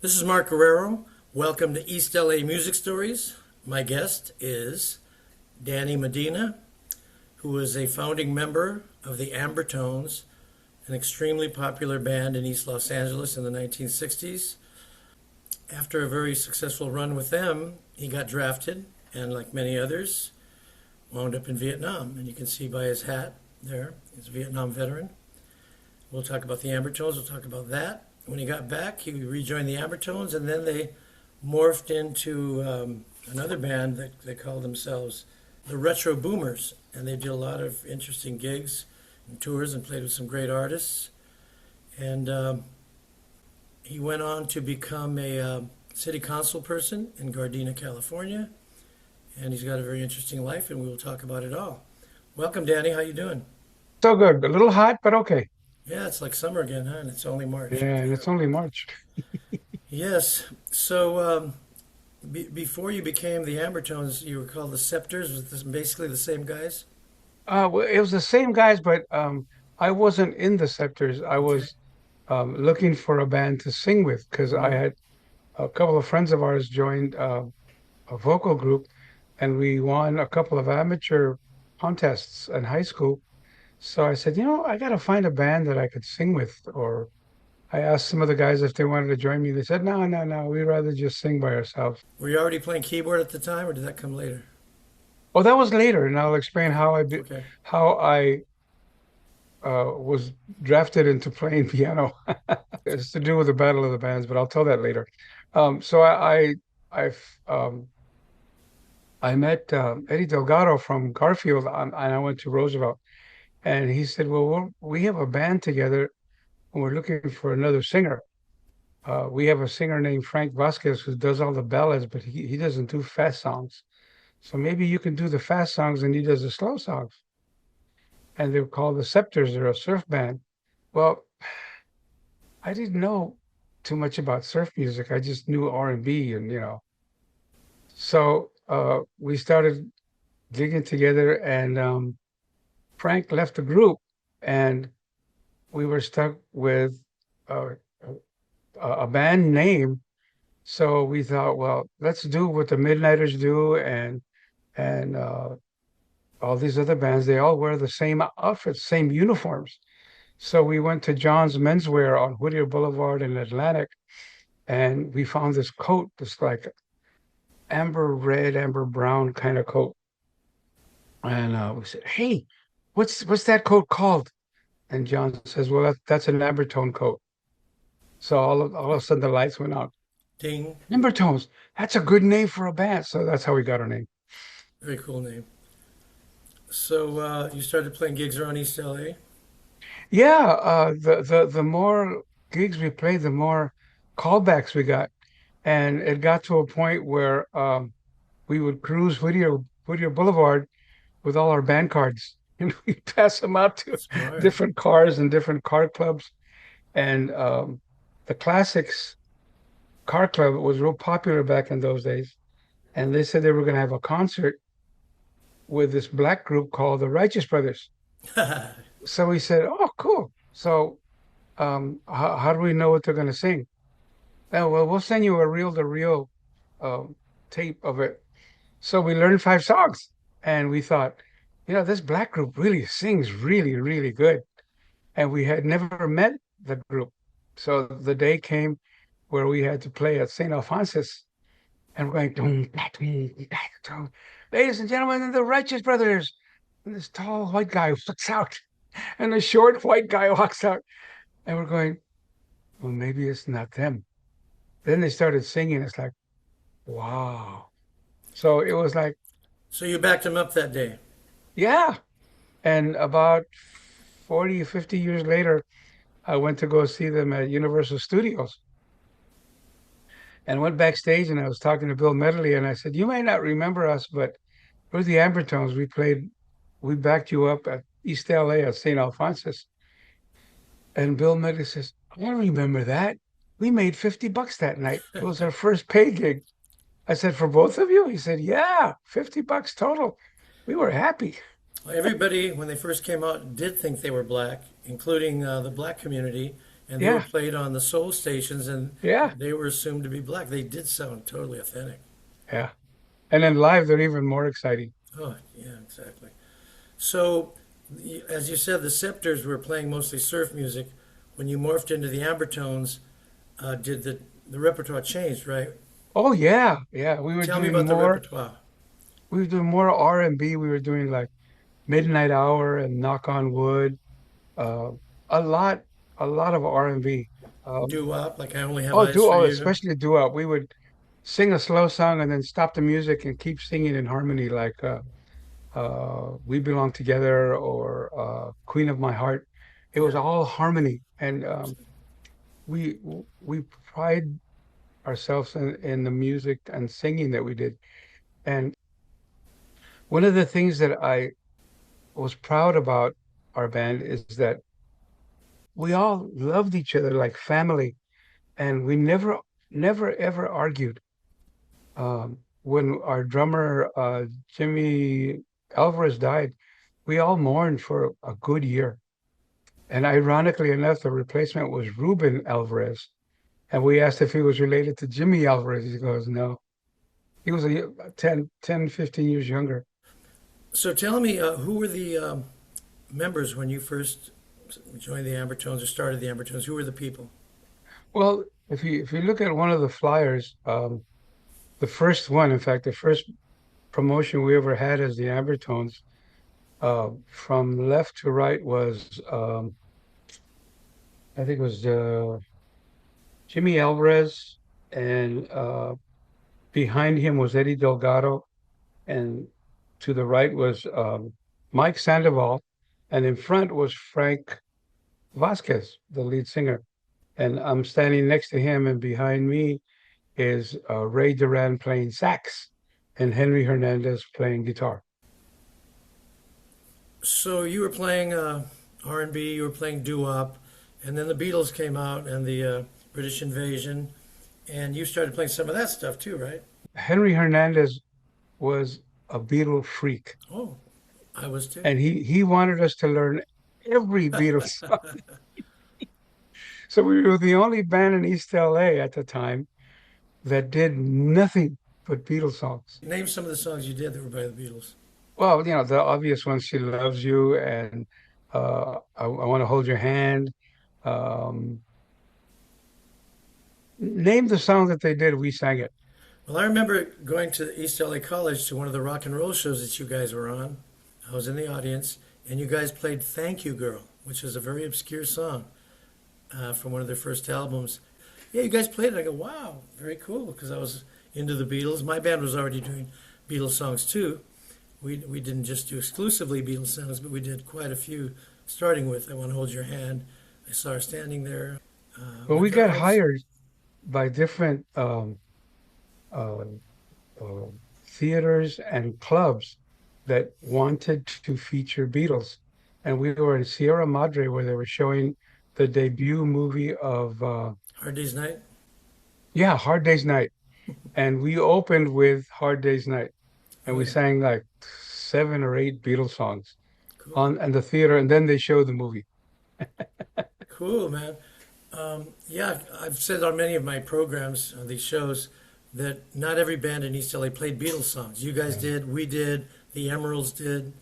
This is Mark Guerrero. Welcome to East L.A. Music Stories. My guest is Dan Medina, who is a founding member of the Ambertones, an extremely popular band in East Los Angeles in the 1960s. After a very successful run with them, he got drafted and, like many others, wound up in Viet Nam. And you can see by his hat there, he's a Vietnam veteran. We'll talk about the Ambertones, we'll talk about that. When he got back, he rejoined the Ambertones, and then they morphed into another band that they called themselves the Retro Boomers. And they did a lot of interesting gigs and tours and played with some great artists. And he went on to become a city council person in Gardena, California. And he's got a very interesting life, and we will talk about it all. Welcome, Danny. How you doing? So good. A little hot, but okay. Yeah, it's like summer again, huh? And it's only March. Yeah, and it's only March. Yes. So before you became the Ambertones, you were called the Scepters. Was this basically the same guys? Well, it was the same guys, but I wasn't in the Scepters. I Okay. was looking for a band to sing with because I Hmm. had a couple of friends of ours joined a vocal group, and we won a couple of amateur contests in high school. So I said, I got to find a band that I could sing with. Or I asked some of the guys if they wanted to join me. They said, no, no, no, we'd rather just sing by ourselves. Were you already playing keyboard at the time, or did that come later? Well, that was later, and I'll explain Okay. how I was drafted into playing piano. It's to do with the Battle of the Bands, but I'll tell that later. So I've I met Eddie Delgado from Garfield, and I went to Roosevelt, and he said, "Well, we have a band together, and we're looking for another singer. We have a singer named Frank Vasquez who does all the ballads, but he doesn't do fast songs. So maybe you can do the fast songs, and he does the slow songs." And they were called the Scepters. They're a surf band. Well, I didn't know too much about surf music. I just knew R&B and. So we started digging together and Frank left the group and we were stuck with a, a band name. So we thought, well, let's do what the Midnighters do and all these other bands. They all wear the same outfits, same uniforms. So we went to John's Menswear on Whittier Boulevard in Atlantic, and we found this coat, this like amber red, amber brown kind of coat. And we said, "Hey, what's that coat called?" And John says, "Well, that's an Ambertone coat." So all of a sudden the lights went out. Ding. Ambertones, that's a good name for a band. So that's how we got our name. Very cool name. So you started playing gigs around East LA? Yeah, the more gigs we played, the more callbacks we got, and it got to a point where we would cruise Whittier Boulevard with all our band cards, and we pass them out to Smart. different cars and different car clubs. And the Classics Car Club was real popular back in those days, and they said they were going to have a concert with this black group called the Righteous Brothers. So we said, "Oh, cool." So how do we know what they're going to sing? Oh, well, we'll send you a reel-to-reel um, tape of it. So we learned 5 songs, and we thought, this black group really sings really, really good. And we had never met the group. So the day came where we had to play at St. Alphonsus, and we're going, "Dum, da, dum, da, dum." Ladies and gentlemen, the Righteous Brothers. And this tall white guy walks out, and the short white guy walks out, and we're going, well, maybe it's not them. Then they started singing. It's like, wow. So it was like, So you backed him up that day. yeah. And about 40, 50 years later, I went to go see them at Universal Studios and went backstage and I was talking to Bill Medley and I said, "You may not remember us, but we're the Ambertones. We backed you up at East L.A. at St. Alphonsus." And Bill Medley says, "I remember that. We made $50 that night. It was our first pay gig." I said, "For both of you?" He said, "Yeah, $50 total." We were happy. Everybody, when they first came out, did think they were black, including the black community. and they were Yeah, played on the soul stations, and yeah, they were assumed to be black. They did sound totally authentic. yeah. And then live, they're even more exciting. Oh, yeah, exactly. So, as you said, the Scepters were playing mostly surf music. When you morphed into the Ambertones, did the repertoire change, right? Oh yeah, yeah. Tell me about the repertoire. We were doing more R&B. We were doing like Midnight Hour and Knock on Wood. Uh, a lot, a lot of R&B. Um, Doo-wop, like I Only Have Eyes for You. especially doo-wop. We would sing a slow song and then stop the music and keep singing in harmony, like "We Belong Together" or "Queen of My Heart." It was Yeah. all harmony, and we we pride ourselves in the music and singing that we did. And one of the things that I was proud about our band is that we all loved each other like family, and we never ever argued. When our drummer Jimmy Alvarez died, we all mourned for a good year. And ironically enough, the replacement was Ruben Alvarez. And we asked if he was related to Jimmy Alvarez. He goes, no. He was 10, 15 years younger. So tell me, who were the members when you first joined the Ambertones or started the Ambertones? Who were the people? Well, if you look at one of the flyers, the first one, in fact, the first promotion we ever had as the Ambertones, from left to right was I think it was Jimmy Alvarez, and behind him was Eddie Delgado, and to the right was Mike Sandoval, and in front was Frank Vasquez, the lead singer. And I'm standing next to him, and behind me is Ray Duran playing sax and Henry Hernandez playing guitar. So you were playing R&B, you were playing doo-wop, and then the Beatles came out and the British Invasion, and you started playing some of that stuff too, right? Henry Hernandez was a Beatle freak, Oh, I was too. and he wanted us to learn every Beatles song. So we were the only band in East L.A. at the time that did nothing but Beatles songs. Name some of the songs you did that were by the Beatles. Well, the obvious ones, "She Loves You" and I Want to Hold Your Hand. Um, name the song that they did, we sang it. Well, I remember going to East L.A. College to one of the rock and roll shows that you guys were on. I was in the audience, and you guys played "Thank You Girl," which is a very obscure song from one of their first albums. Yeah, you guys played it. I go, wow, very cool, because I was into the Beatles. My band was already doing Beatles songs too. We didn't just do exclusively Beatles songs, but we did quite a few, starting with "I Want to Hold Your Hand." I saw her standing there. But My we got girls. hired by different uh, uh, theaters and clubs that wanted to feature Beatles. And we were in Sierra Madre where they were showing the debut movie of, Hard Day's Night. yeah, Hard Day's Night. And we opened with Hard Day's Night. And Oh we yeah, sang like 7 or 8 Beatles songs cool, on and the theater. And then they showed the movie. cool, man. Yeah, I've said on many of my programs on these shows that not every band in East LA played Beatles songs. You guys Yeah. did, we did, the Emeralds did,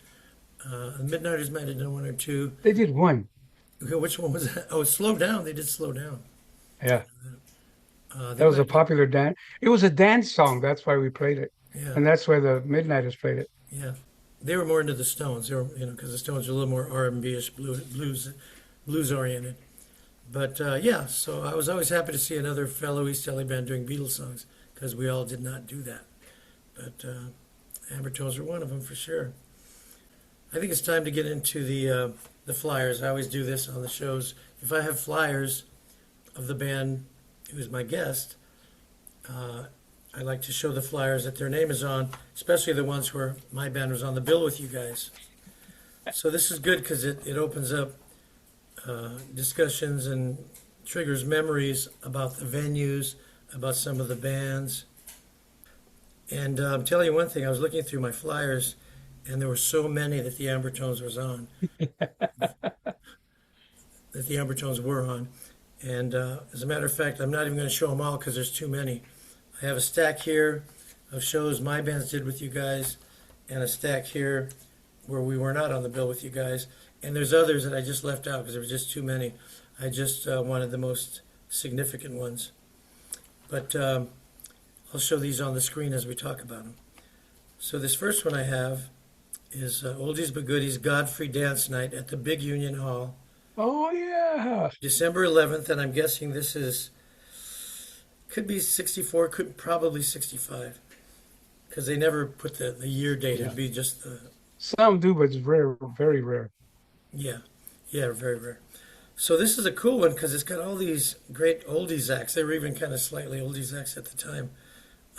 the Midnighters might have done one or two. They did one. Okay, which one was that? Oh, Slow Down. They did Slow Down. Yeah. They That was might a have done, popular dance. It was a dance song. That's why we played it. yeah, And that's why the Midnighters played it. yeah. They were more into the Stones. They were, because the Stones are a little more R&B-ish, blues oriented. But yeah, so I was always happy to see another fellow East LA band doing Beatles songs because we all did not do that. But Ambertones are one of them for sure. I think it's time to get into the flyers. I always do this on the shows. If I have flyers of the band who's my guest, I like to show the flyers that their name is on, especially the ones where my band was on the bill with you guys. So this is good because it opens up discussions and triggers memories about the venues, about some of the bands. And I'm telling you one thing, I was looking through my flyers, and there were so many that the Ambertones was on, that the Ambertones were on. And as a matter of fact, I'm not even going to show them all because there's too many. I have a stack here of shows my bands did with you guys, and a stack here where we were not on the bill with you guys. And there's others that I just left out because there was just too many. I just wanted the most significant ones. But I'll show these on the screen as we talk about them. So this first one I have is Oldies But Goodies Godfrey Dance Night at the Big Union Hall, Oh yeah. December 11th, and I'm guessing this is, could be 64, could probably 65, because they never put the year date. Yeah. It'd be just the, Some do, but it's rare, very rare. yeah, yeah, very rare. So this is a cool one because it's got all these great oldies acts. They were even kind of slightly oldies acts at the time.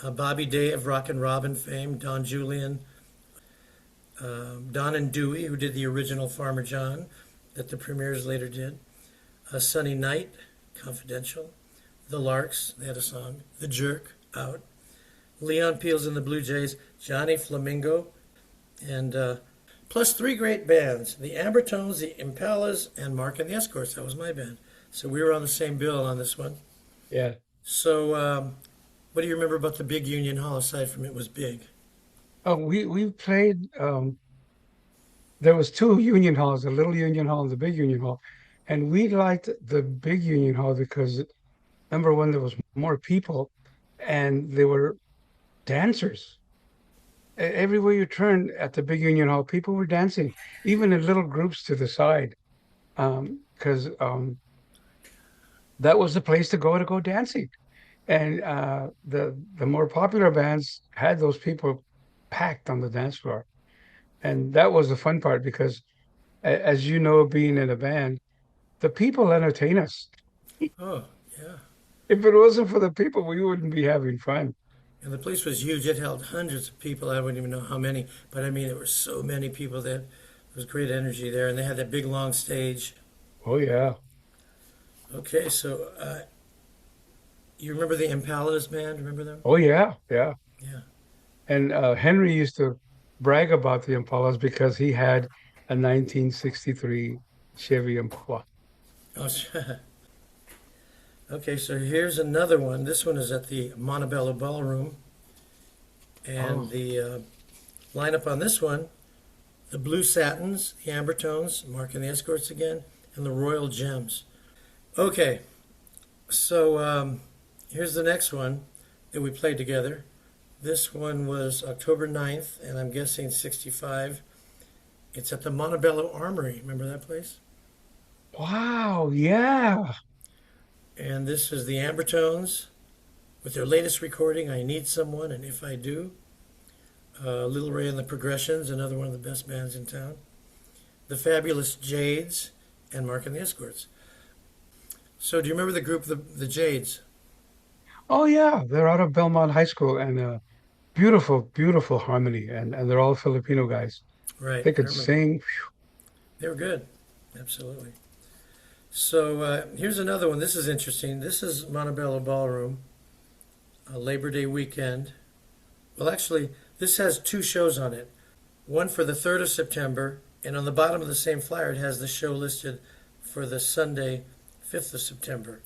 Bobby Day of Rockin' Robin fame, Don Julian, Don and Dewey, who did the original Farmer John that the Premiers later did. Sunny Night, Confidential. The Larks, they had a song. The Jerk, out. Leon Peels and the Blue Jays, Johnny Flamingo, and plus three great bands, the Ambertones, the Impalas, and Mark and the Escorts. That was my band. So we were on the same bill on this one. Yeah. So what do you remember about the Big Union Hall aside from it was big? Oh, we played. There was two union halls, the little union hall and the big union hall, and we liked the big union hall because number one, there was more people, and they were dancers. Everywhere you turned at the big union hall, people were dancing, even in little groups to the side, because that was the place to go dancing. And the more popular bands had those people packed on the dance floor. And that was the fun part because, as you know, being in a band, the people entertain us. Oh, yeah. If it wasn't for the people, we wouldn't be having fun. And the place was huge. It held hundreds of people. I wouldn't even know how many, but I mean, there were so many people that there was great energy there. And they had that big long stage. Oh yeah. Okay, so you remember the Impalas, man? Remember them? Oh yeah. Yeah. Yeah. And Henry used to brag about the Impalas because he had a 1963 Chevy Impala. Oh, okay, so here's another one. This one is at the Montebello Ballroom. And Oh, the lineup on this one, the Blue Satins, the Ambertones, Mark and the Escorts again, and the Royal Gems. Okay, so here's the next one that we played together. This one was October 9th, and I'm guessing 65. It's at the Montebello Armory. Remember that place? wow. Yeah. And this is the Ambertones with their latest recording, I Need Someone, and If I Do. Little Ray and the Progressions, another one of the best bands in town. The Fabulous Jades, and Mark and the Escorts. So do you remember the group, the Jades? Oh, yeah. They're out of Belmont High School and beautiful, beautiful harmony. And they're all Filipino guys. Right, They I could remember. sing. They were good, absolutely. So here's another one. This is interesting. This is Montebello Ballroom, Labor Day weekend. Well, actually, this has two shows on it. One for the 3rd of September, and on the bottom of the same flyer, it has the show listed for the Sunday, 5th of September.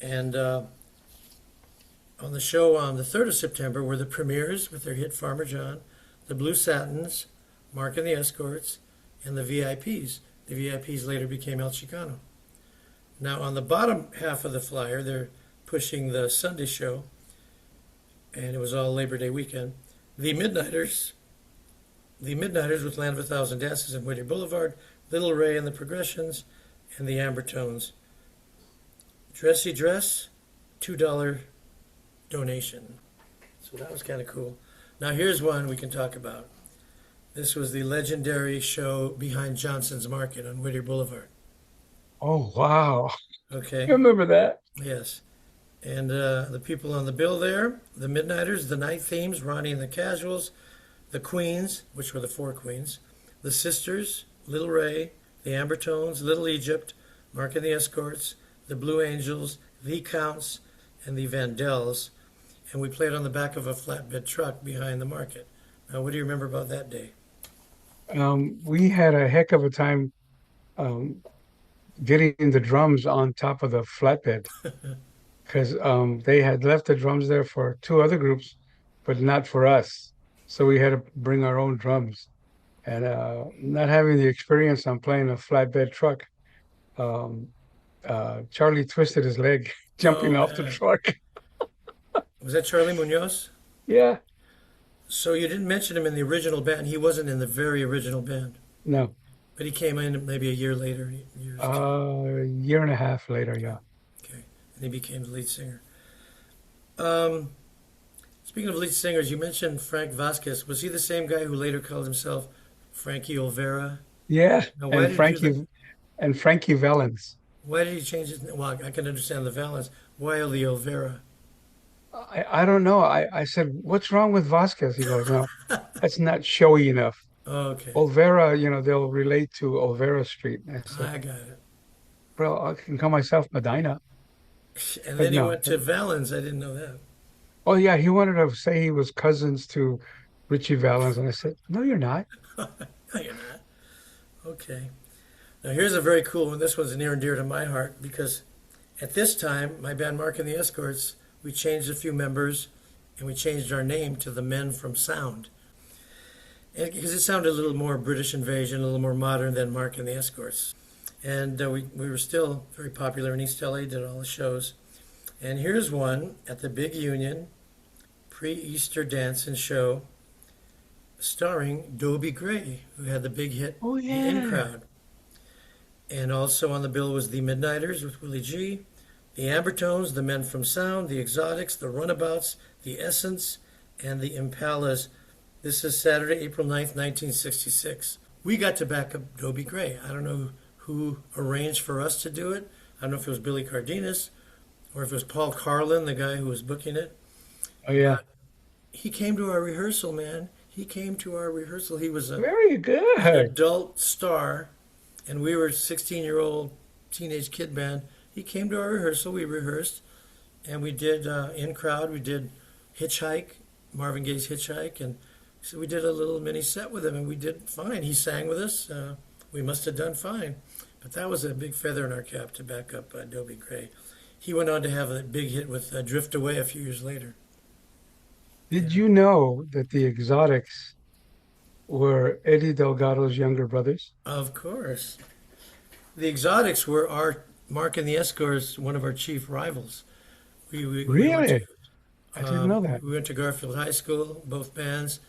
And on the show on the 3rd of September were the Premiers with their hit Farmer John, the Blue Satins, Mark and the Escorts, and the VIPs. The VIPs later became El Chicano. Now, on the bottom half of the flyer, they're pushing the Sunday show, and it was all Labor Day weekend. The Midnighters with Land of a Thousand Dances and Whittier Boulevard, Little Ray and the Progressions, and the Ambertones. Dressy Dress, $2 donation. So that was kind of cool. Now here's one we can talk about. This was the legendary show behind Johnson's Market on Whittier Boulevard. Oh, wow. I Okay, remember that. yes. And the people on the bill there, the Midnighters, the Night Themes, Ronnie and the Casuals, the Queens, which were the four queens, the Sisters, Little Ray, the Ambertones, Little Egypt, Mark and the Escorts, the Blue Angels, the Counts, and the Vandals. And we played on the back of a flatbed truck behind the market. Now, what do you remember about that day? We had a heck of a time. Um, getting the drums on top of the flatbed because they had left the drums there for two other groups, but not for us. So we had to bring our own drums. And not having the experience on playing a flatbed truck, um, Charlie twisted his leg Oh jumping off the man, truck. was that Charlie Munoz? Yeah, So you didn't mention him in the original band. He wasn't in the very original band, no, but he came in maybe a year later, years two. a year and a half later, yeah. Okay, and he became the lead singer. Um, Speaking of lead singers, you mentioned Frank Vasquez. Was he the same guy who later called himself Frankie Olvera? Yeah, Now, why did he do that? And Frankie Valens. Why did he change his name? Well, I can understand the Valens. Why the Olvera? I don't know. I said, what's wrong with Vasquez? He goes, no, that's not showy enough. Oh, okay, Olvera, they'll relate to Olvera Street. I said, I got it. well, I can call myself Medina, And but then he no. went to Valens. I didn't know that. Oh yeah, he wanted to say he was cousins to Richie Valens, and I said, no, you're not. No, you're not. Okay. Now here's a very cool one. This one's near and dear to my heart because at this time, my band Mark and the Escorts, we changed a few members and we changed our name to the Men from Sound. And because it sounded a little more British Invasion, a little more modern than Mark and the Escorts. And we were still very popular in East L.A., did all the shows. And here's one at the Big Union pre-Easter dance and show starring Dobie Gray, who had the big hit Oh The In yeah. Crowd. And also on the bill was the Midnighters with Willie G, the Ambertones, the Men from Sound, the Exotics, the Runabouts, the Essence, and the Impalas. This is Saturday, April 9th, 1966. We got to back up Dobie Gray. I don't know who arranged for us to do it. I don't know if it was Billy Cardenas or if it was Paul Carlin, the guy who was booking it. Oh yeah. He came to our rehearsal, man. He came to our rehearsal. He was Very an good. adult star, and we were a 16-year-old teenage kid band. He came to our rehearsal. We rehearsed, and we did in crowd. We did Hitchhike, Marvin Gaye's Hitchhike, and so we did a little mini set with him, and we did fine. He sang with us. We must have done fine, but that was a big feather in our cap to back up Dobie Gray. He went on to have a big hit with Drift Away a few years later. Did Yeah, you know that the Exotics were Eddie Delgado's younger brothers? of course. The Exotics were our Mark and the Escorts, one of our chief rivals. We went to Really? I didn't know that. we went to Garfield High School, both bands.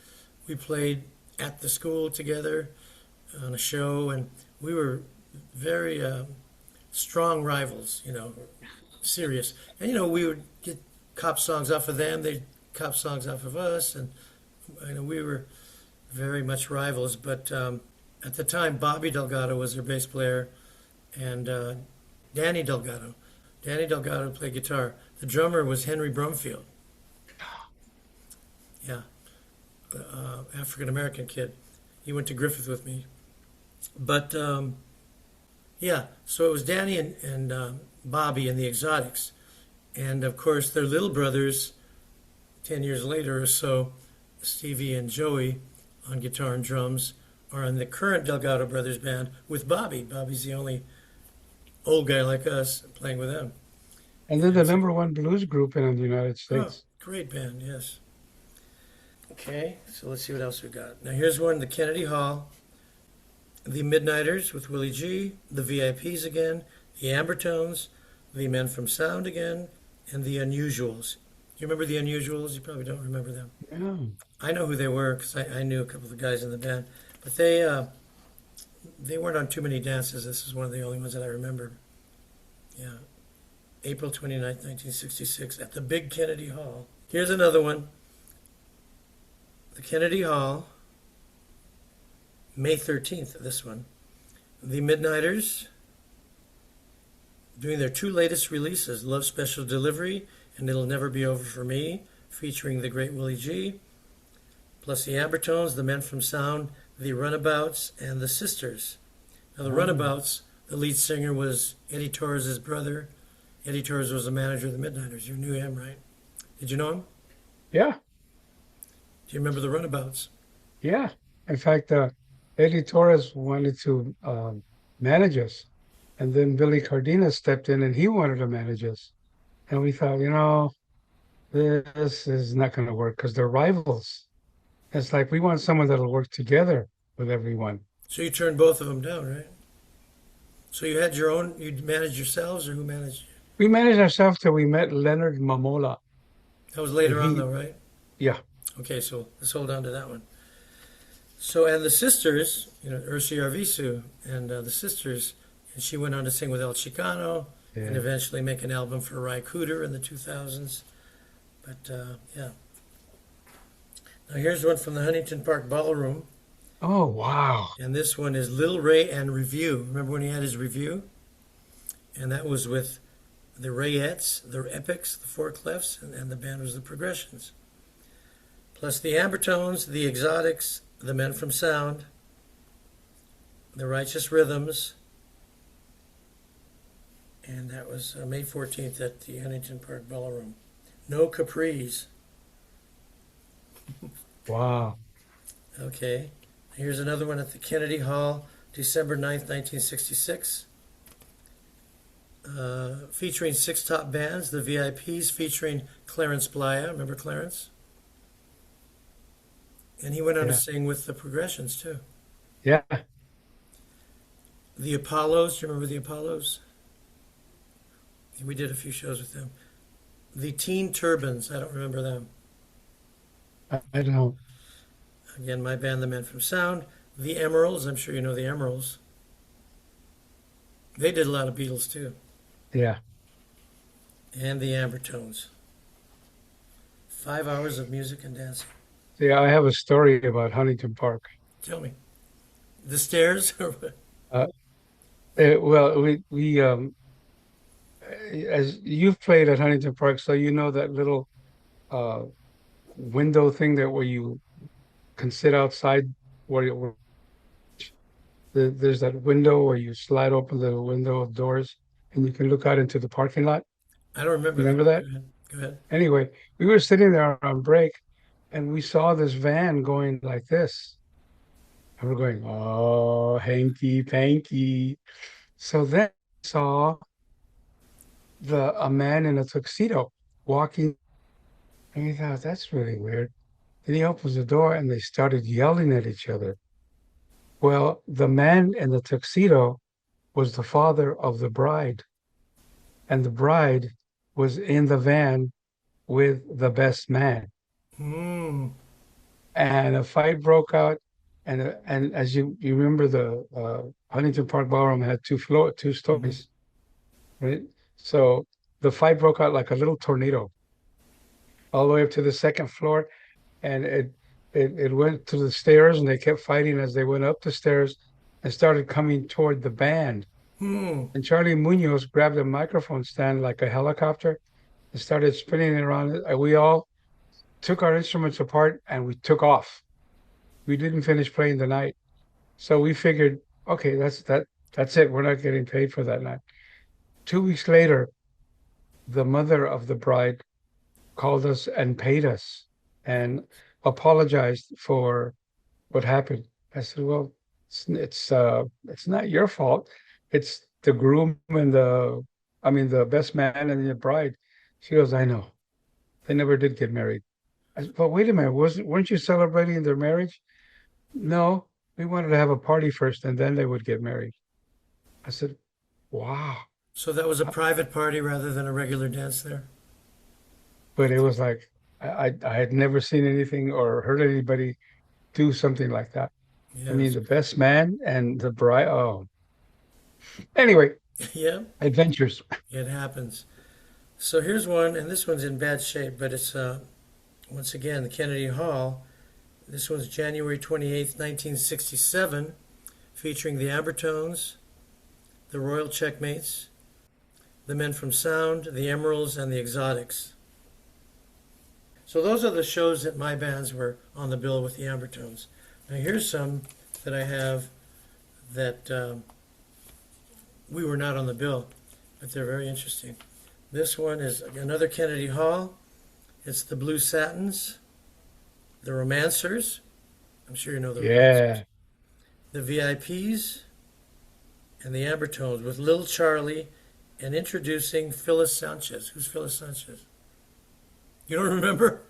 We played at the school together on a show, and we were very strong rivals. Serious. And we would get cop songs off of them. They'd cop songs off of us, and we were very much rivals. But at the time, Bobby Delgado was their bass player, and Danny Delgado. Danny Delgado played guitar. The drummer was Henry Brumfield. Yeah, African American kid. He went to Griffith with me. But yeah, so it was Danny and Bobby and the Exotics. And of course, their little brothers, 10 years later or so, Stevie and Joey on guitar and drums, are in the current Delgado Brothers band with Bobby. Bobby's the only old guy like us playing with them. And then the And so, number one blues group in the United oh, States. great band, yes. Okay, so let's see what else we got. Now here's one, the Kennedy Hall, the Midnighters with Willie G, the VIPs again, the Ambertones, the Men from Sound again, and the Unusuals. You remember the Unusuals? You probably don't remember them. Yeah. I know who they were because I knew a couple of the guys in the band, but they weren't on too many dances. This is one of the only ones that I remember. Yeah, April 29th, 1966, at the Big Kennedy Hall. Here's another one. The Kennedy Hall, May 13th, this one. The Midnighters doing their two latest releases, Love Special Delivery and It'll Never Be Over For Me, featuring the great Willie G, plus the Ambertones, the Men from Sound, the Runabouts, and the Sisters. Now, the Oh. Runabouts, the lead singer was Eddie Torres' brother. Eddie Torres was the manager of the Midnighters. You knew him, right? Did you know him? Yeah. Do you remember the Runabouts? Yeah. In fact, Eddie Torres wanted to manage us. And then Billy Gardena stepped in and he wanted to manage us. And we thought, this is not going to work because they're rivals. It's like we want someone that'll work together with everyone. So you turned both of them down, right? So you had your own, you managed yourselves, or who managed you? We managed ourselves till we met Leonard Mamola. That was And later on, he, though, right? yeah, Okay, so let's hold on to that one. So, and the sisters, Ursi Arvisu and the sisters, and she went on to sing with El Chicano and yeah. eventually make an album for Ry Cooder in the 2000s. But yeah. Now here's one from the Huntington Park Ballroom, Oh, wow. and this one is Lil Ray and Review. Remember when he had his review? And that was with the Rayettes, the Epics, the Four Clefs, and the band was the Progressions. Plus the Ambertones, the Exotics, the Men from Sound, the Righteous Rhythms, and that was May 14th at the Huntington Park Ballroom. No Capris. Wow. Okay. Here's another one at the Kennedy Hall, December 9th, 1966. Featuring six top bands, the VIPs featuring Clarence Blaya. Remember Clarence? And he went on to Yeah. sing with the Progressions, too. Yeah. The Apollos, do you remember the Apollos? We did a few shows with them. The Teen Turbans, I don't remember them. I don't know. Again, my band, the Men from Sound. The Emeralds, I'm sure you know the Emeralds. They did a lot of Beatles, too. Yeah. And the Ambertones. 5 hours of music and dancing. See, I have a story about Huntington Park. Tell me. The stairs? Uh, well, we as you've played at Huntington Park, so you know that little uh window thing that where you can sit outside where there's that window where you slide open the window of doors and you can look out into the parking lot. I don't remember You that. remember Go that? ahead. Go ahead. Anyway, we were sitting there on break and we saw this van going like this. And we're going, oh, hanky panky. So then we saw a man in a tuxedo walking, and we thought that's really weird. Then he opens the door and they started yelling at each other. Well, the man in the tuxedo was the father of the bride, and the bride was in the van with the best man. Hmm. And a fight broke out. And as you remember, the Huntington Park Ballroom had two Mm-hmm. stories, right? So the fight broke out like a little tornado all the way up to the second floor, and it went to the stairs, and they kept fighting as they went up the stairs and started coming toward the band. Hmm. And Charlie Munoz grabbed a microphone stand like a helicopter and started spinning it around. And we all took our instruments apart and we took off. We didn't finish playing the night. So we figured, okay, that's it. We're not getting paid for that night. 2 weeks later, the mother of the bride called us and paid us and apologized for what happened. I said, well, it's not your fault. It's the groom and the best man and the bride. She goes, I know. They never did get married. I said, but wait a minute, weren't you celebrating their marriage? No, we wanted to have a party first and then they would get married. I said, wow. So that was a private party rather than a regular dance there? But it was like I had never seen anything or heard anybody do something like that. I mean, Yes. the best man and the bride. Oh, anyway, Yeah, adventures. it happens. So here's one, and this one's in bad shape, but it's once again the Kennedy Hall. This one's January 28th, 1967, featuring the Ambertones, the Royal Checkmates, the Men from Sound, the Emeralds, and the Exotics. So those are the shows that my bands were on the bill with the Ambertones. Now here's some that I have that we were not on the bill, but they're very interesting. This one is another Kennedy Hall. It's the Blue Satins, the Romancers. I'm sure you know the Romancers. Yeah. The VIPs, and the Ambertones with Little Charlie and introducing Phyllis Sanchez. Who's Phyllis Sanchez? You don't remember?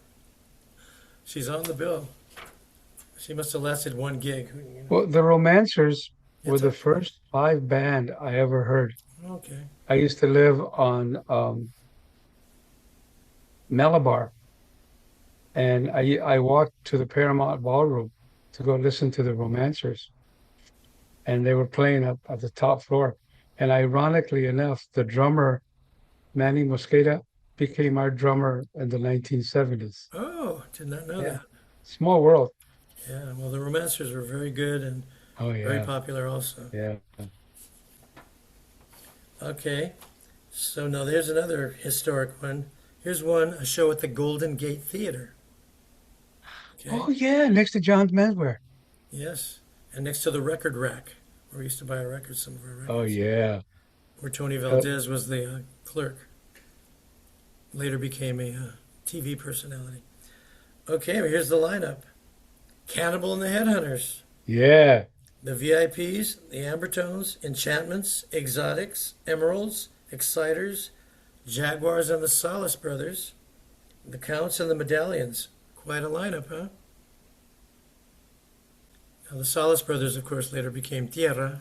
She's on the bill. She must have lasted one gig. You know. Well, the Romancers were It's the a, first live band I ever heard. okay. I used to live on Malabar, and I walked to the Paramount Ballroom to go listen to the Romancers, and they were playing up at the top floor. And ironically enough, the drummer Manny Mosqueda became our drummer in the 1970s. Oh, did not know Yeah, that. small world. Yeah, well, the Romancers were very good and Oh very yeah, popular also. yeah. Okay, so now there's another historic one. Here's one, a show at the Golden Gate Theater. Okay, Oh yeah, next to John's Menswear. yes. And next to the record rack, where we used to buy our records, some of our Oh records, yeah. where Tony Uh, Valdez was the clerk. Later became a TV personality. Okay, well, here's the lineup. Cannibal and the Headhunters, yeah. the VIPs, the Ambertones, Enchantments, Exotics, Emeralds, Exciters, Jaguars and the Solace Brothers, the Counts and the Medallions. Quite a lineup, huh? Now, the Solace Brothers, of course, later became Tierra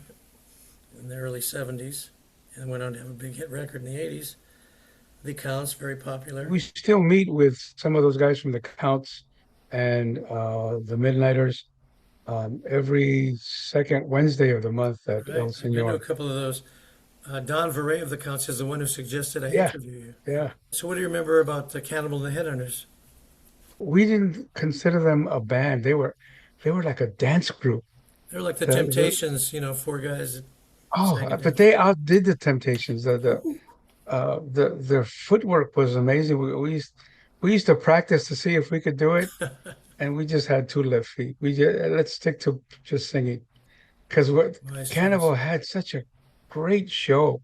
in the early 70s and went on to have a big hit record in the 80s. The Counts, very popular. We still meet with some of those guys from the Counts and the Midnighters every second Wednesday of the month at Right. El I've been to a Senor. couple of those. Don Verrey of the Counts is the one who suggested I Yeah, interview you. yeah. So, what do you remember about the Cannibal and the Headhunters? We didn't consider them a band. They were like a dance group. They're like the The Temptations, four guys that oh, sang and but danced. they outdid the Temptations. Their footwork was amazing. We used to practice to see if we could do it, and we just had two left feet. We just let's stick to just singing because what Wise choice. Cannibal had such a great show,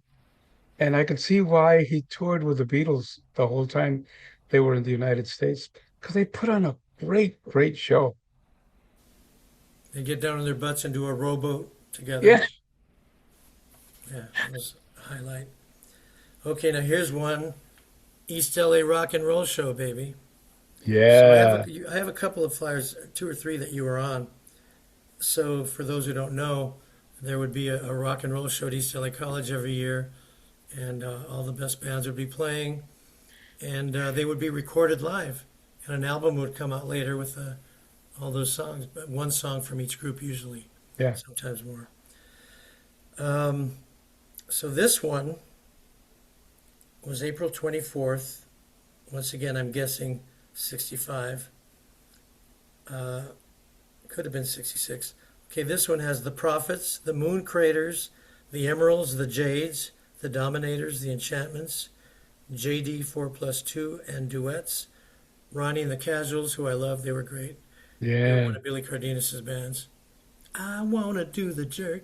and I could see why he toured with the Beatles the whole time they were in the United States because they put on a great show. They get down on their butts and do a rowboat together. Yeah, Yeah, that was a highlight. Okay, now here's one East L.A. rock and roll show, baby. So yeah, I have a couple of flyers, two or three that you were on. So for those who don't know, there would be a rock and roll show at East LA College every year, and all the best bands would be playing, and they would be recorded live, and an album would come out later with all those songs, but one song from each group usually, yeah. sometimes more. Um, so this one was April 24th. Once again, I'm guessing 65. Uh, Could have been 66. Okay, this one has the Prophets, the Moon Craters, the Emeralds, the Jades, the Dominators, the Enchantments, JD 4+2, and duets. Ronnie and the Casuals, who I love, they were great. They were Yeah. one of Billy Cardenas's bands. I wanna do the jerk.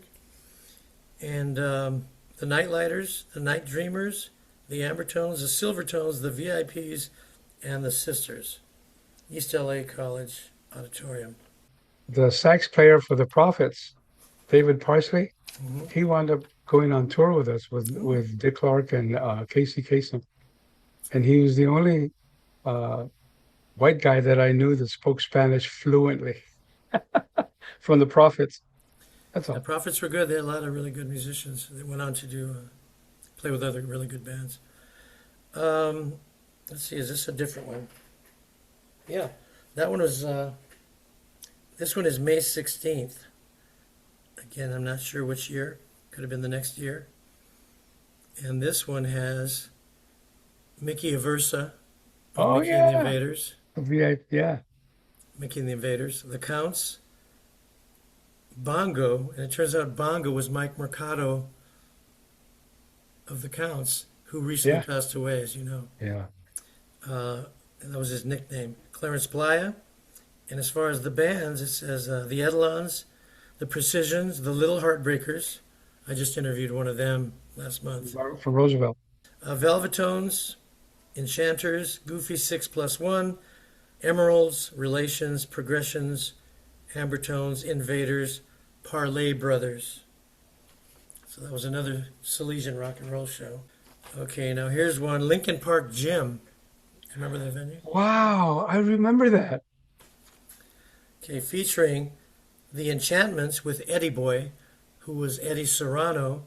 And the Nightlighters, the Night Dreamers, the Ambertones, the Silvertones, the VIPs, and the Sisters. East LA College Auditorium. The sax player for the Prophets, David Parsley, Hmm. he wound up going on tour with us with Oh, with Dick Clark and Casey Kasem, and he was the only uh, white guy that I knew that spoke Spanish fluently from the Prophets. That's the all. Prophets were good. They had a lot of really good musicians that went on to do play with other really good bands. Um, let's see, is this a different one? Yeah, that one was. This one is May 16th. Again, I'm not sure which year. Could have been the next year. And this one has Mickey Aversa on Oh Mickey and the yeah, Invaders. yeah, Mickey and the Invaders. The Counts. Bongo. And it turns out Bongo was Mike Mercado of the Counts, who recently yeah, passed away, as you know. yeah. And that was his nickname. Clarence Playa. And as far as the bands, it says the Edelons, the Precisions, the Little Heartbreakers. I just interviewed one of them last month. From Roosevelt. Velvetones, Enchanters, Goofy 6+1, Emeralds, Relations, Progressions, Ambertones, Invaders, Parlay Brothers. So that was another Silesian rock and roll show. Okay, now here's one, Lincoln Park Gym. Remember that venue? Wow, I remember that. Okay, featuring the Enchantments with Eddie Boy, who was Eddie Serrano,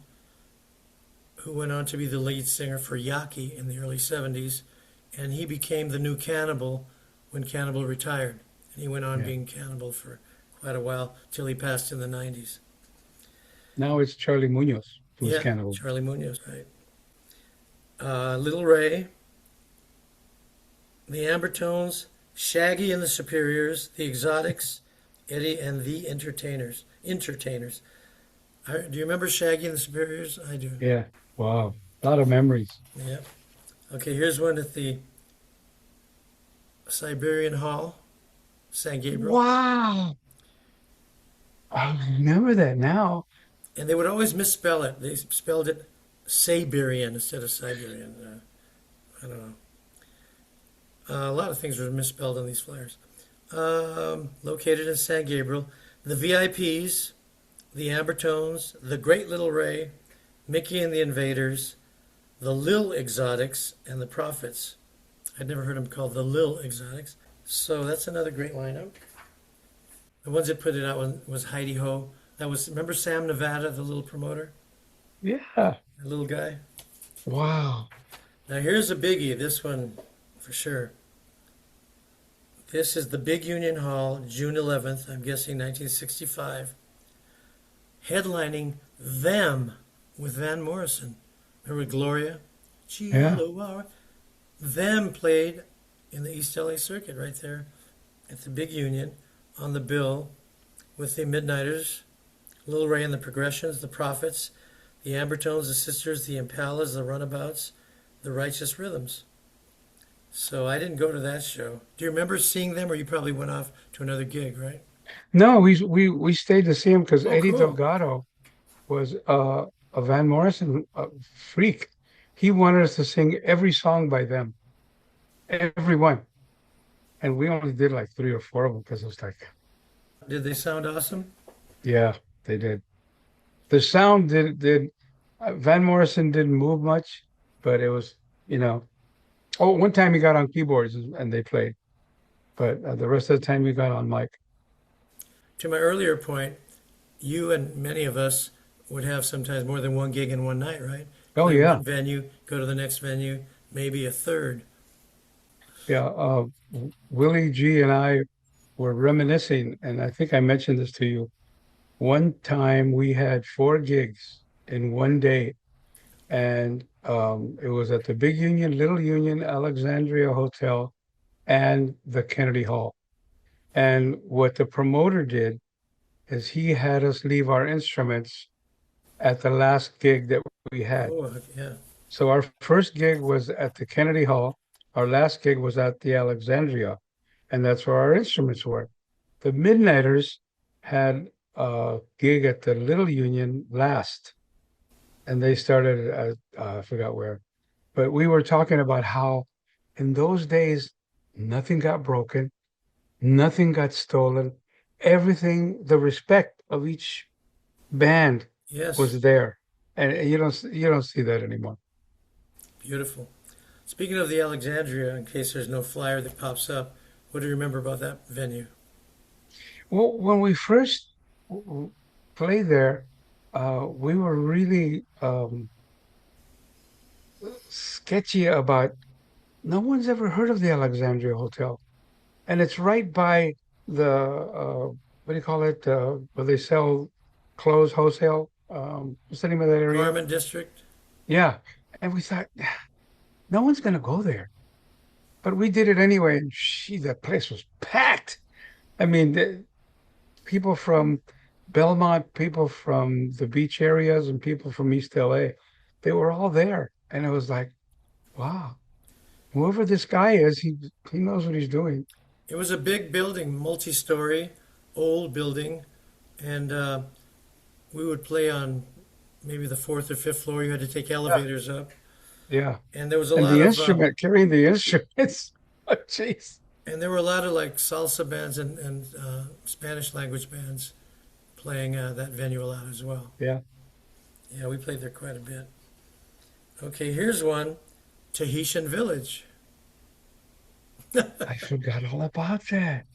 who went on to be the lead singer for Yaki in the early 70s, and he became the new Cannibal when Cannibal retired. And he went on Yeah. being Cannibal for quite a while till he passed in the 90s. Now it's Charlie Munoz who's Yeah, Cannibal. Charlie Munoz, right. Little Ray, the Ambertones, Shaggy and the Superiors, the Exotics, Eddie and the Entertainers. Entertainers. Do you remember Shaggy and the Superiors? I do. Yeah. Wow. A lot of memories. Yeah. Okay, here's one at the Siberian Hall, San Gabriel. Wow. I remember that now. And they would always misspell it. They spelled it Siberian instead of Siberian. I don't know. A lot of things were misspelled on these flyers. Located in San Gabriel. The VIPs, the Ambertones, the Great Little Ray, Mickey and the Invaders, the Lil Exotics, and the Prophets. I'd never heard them called the Lil Exotics. So that's another great lineup. The ones that put it out was Heidi Ho. That was, remember Sam Nevada, the little promoter? Yeah. The little guy? Wow. Now here's a biggie, this one for sure. This is the Big Union Hall, June 11th, I'm guessing 1965. Headlining Them with Van Morrison. Remember Gloria? Yeah. Chihuahua. Them played in the East L.A. circuit right there at the Big Union on the bill with the Midnighters, Little Ray and the Progressions, the Prophets, the Ambertones, the Sisters, the Impalas, the Runabouts, the Righteous Rhythms. So I didn't go to that show. Do you remember seeing them, or you probably went off to another gig, right? No, we stayed to see him because Oh, Eddie cool. Delgado was a Van Morrison freak. He wanted us to sing every song by them, every one, and we only did like three or four of them because it was like, Did they sound awesome? yeah, they did. The sound did Van Morrison didn't move much, but it was, you know. Oh, one time he got on keyboards and they played, but the rest of the time he got on mic. To my earlier point, you and many of us would have sometimes more than one gig in one night, right? Oh Play yeah, one venue, go to the next venue, maybe a third. yeah. Willie G and I were reminiscing, and I think I mentioned this to you. One time we had four gigs in one day, and it was at the Big Union, Little Union, Alexandria Hotel, and the Kennedy Hall. And what the promoter did is he had us leave our instruments at the last gig that we had. Oh, yeah. So our first gig was at the Kennedy Hall. Our last gig was at the Alexandria, and that's where our instruments were. The Midnighters had a gig at the Little Union last, and they started at I forgot where, but we were talking about how in those days nothing got broken, nothing got stolen, everything, the respect of each band Yes. was there, and you don't see that anymore. Beautiful. Speaking of the Alexandria, in case there's no flyer that pops up, what do you remember about that venue? Well, when we first played there, we were really sketchy about. No one's ever heard of the Alexandria Hotel, and it's right by the what do you call it? Where they sell clothes wholesale. What's the name of that area? Garment District? Yeah, and we thought no one's going to go there, but we did it anyway, and that place was packed. I mean, people from Belmont, people from the beach areas, and people from East L.A. They were all there, and it was like, wow, whoever this guy is, he knows what he's doing. It was a big building, multi-story, old building, and we would play on maybe the fourth or fifth floor. You had to take Yeah, elevators up, yeah. and there was a And lot the of instrument, carrying the instruments. Oh, jeez. like salsa bands and Spanish language bands playing that venue a lot as well. Yeah. Yeah, we played there quite a bit. Okay, here's one, Tahitian Village. I forgot all about that.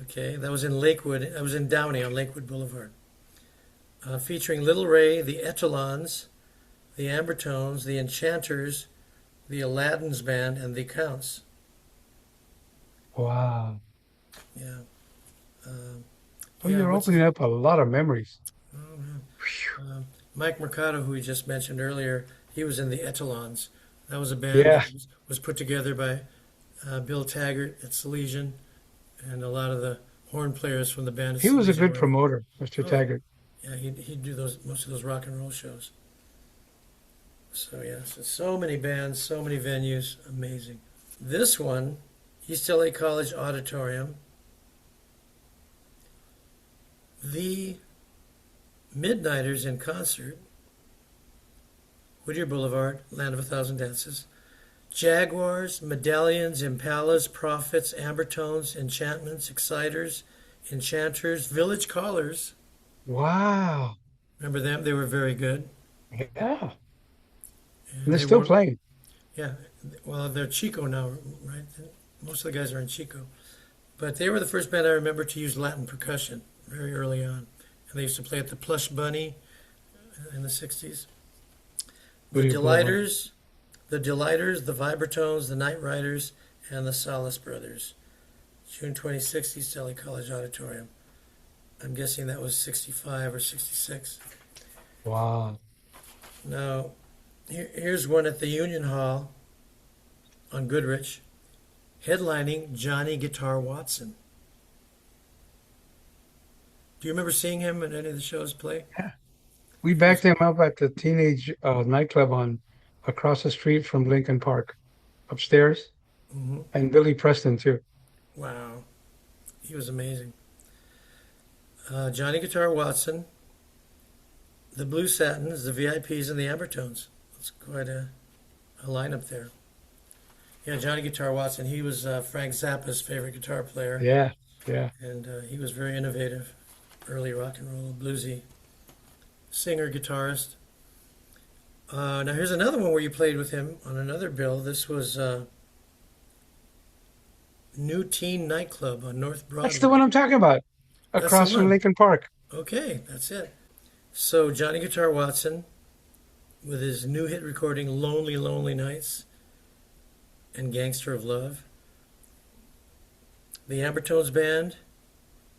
Okay, that was in Lakewood. That was in Downey on Lakewood Boulevard. Featuring Little Ray, the Etalons, the Ambertones, the Enchanters, the Aladdin's Band, and the Counts. Wow. Yeah. Um, Oh, yeah, you're what's his, opening up a lot of memories. oh, man. Mike Mercado, who we just mentioned earlier, he was in the Etalons. That was a band Yeah, that was put together by Bill Taggart at Salesian, and a lot of the horn players from the band at he was a Salesian good were. promoter, Mr. Oh, Taggart. yeah, he'd do those most of those rock and roll shows. So yeah, so many bands, so many venues, amazing. This one, East L.A. College Auditorium, the Midnighters in concert, Whittier Boulevard, Land of a Thousand Dances, Jaguars, Medallions, Impalas, Prophets, Ambertones, Enchantments, Exciters, Enchanters, Village Callers. Wow. Remember them? They were very good. Yeah. And And they're they still were, playing. yeah, well, they're Chico now, right? Most of the guys are in Chico. But they were the first band I remember to use Latin percussion very early on. And they used to play at the Plush Bunny in the 60s. The Whittier Boulevard. Delighters, the Vibratones, the Night Riders, and the Solace Brothers. June 26th, East LA College Auditorium. I'm guessing that was 65 or 66. Wow. Now, here's one at the Union Hall on Goodrich, headlining Johnny Guitar Watson. Do you remember seeing him at any of the shows play? Yeah. We He was, backed him up at the teenage nightclub on across the street from Lincoln Park, upstairs, mhm. and Billy Preston too. Wow, he was amazing. Johnny Guitar Watson, the Blue Satins, the VIPs, and the Ambertones. That's quite a lineup there. Yeah, Johnny Guitar Watson, he was Frank Zappa's favorite guitar player, Yeah, yeah. and he was very innovative, early rock and roll, bluesy singer, guitarist. Now here's another one where you played with him on another bill. This was New Teen Nightclub on North That's the Broadway. one I'm talking about, That's the across from one. Lincoln Park. Okay, that's it. So Johnny Guitar Watson with his new hit recording Lonely Lonely Nights and Gangster of Love. The Ambertones Band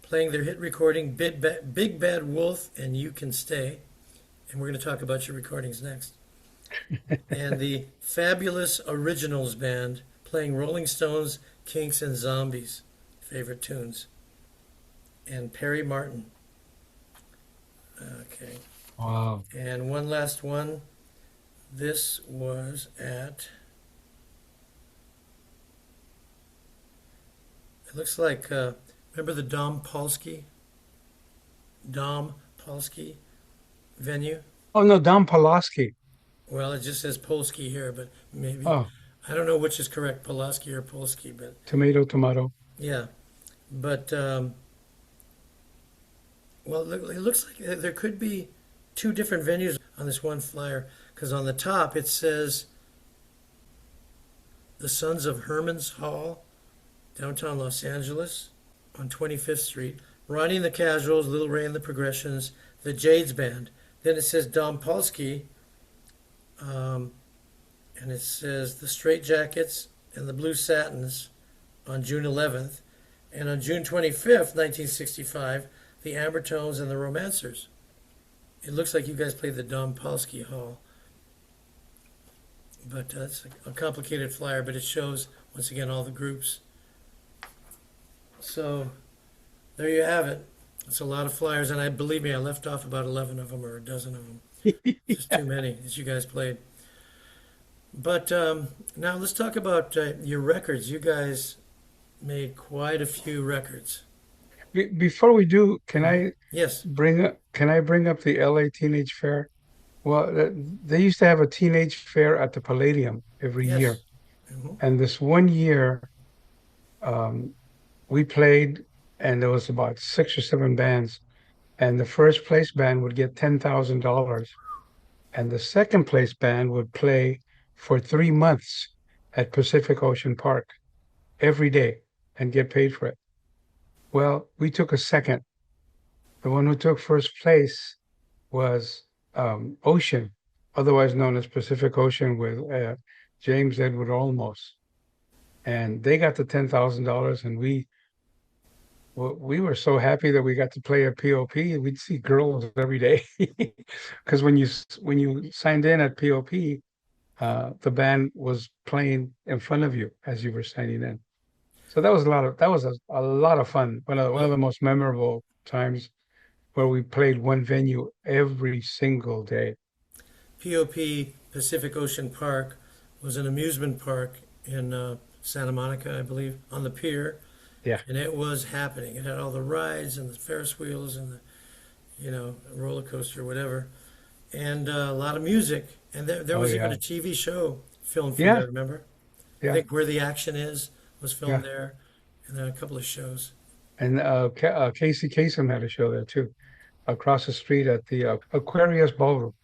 playing their hit recording Big Bad Wolf and You Can Stay. And we're going to talk about your recordings next. And the Fabulous Originals Band playing Rolling Stones, Kinks, and Zombies favorite tunes. And Perry Martin. Okay. Wow. And one last one. This was at, it looks like, remember the Dom Polsky venue? Oh no, Don Pulaski. Well, it just says Polsky here, but maybe, Oh, I don't know which is correct, Pulaski or Polsky, but tomato, tomato. yeah. But, well, it looks like there could be two different venues on this one flyer, because on the top it says the Sons of Herman's Hall, downtown Los Angeles, on 25th Street. Ronnie and the Casuals, Little Ray and the Progressions, the Jades Band. Then it says Dom Polsky, and it says the Straight Jackets and the Blue Satins on June 11th. And on June 25th, 1965, the Ambertones and the Romancers. It looks like you guys played the Dom Polsky Hall. But that's a complicated flyer, but it shows, once again, all the groups. So there you have it. It's a lot of flyers, and believe me, I left off about 11 of them or a dozen of them. Just too many as you guys played. But now let's talk about your records. You guys made quite a few records. Before we do, Yes, can I bring up the LA Teenage Fair? Well, they used to have a teenage fair at the Palladium every year. yes. Hmm. And this one year, um, we played, and there was about 6 or 7 bands, and the first place band would get $10,000. and the second place band would play for 3 months at Pacific Ocean Park every day and get paid for it. Well, we took a second. The one who took first place was Ocean, otherwise known as Pacific Ocean, with James Edward Olmos. And they got the $10,000, and we were so happy that we got to play at POP. We'd see girls every day because when you signed in at POP, the band was playing in front of you as you were signing in. So that was a lot of fun. One of the most memorable times where we played one venue every single day. POP, Pacific Ocean Park, was an amusement park in Santa Monica, I believe, on the pier, Yeah. and it was happening. It had all the rides and the Ferris wheels and the roller coaster, whatever, and a lot of music. And there Oh was even yeah. a TV show filmed from Yeah. there. Remember? I Yeah. think Where the Action Is was filmed Yeah. there, and then a couple of shows. And Casey Kasem had a show there too, across the street at the Aquarius Ballroom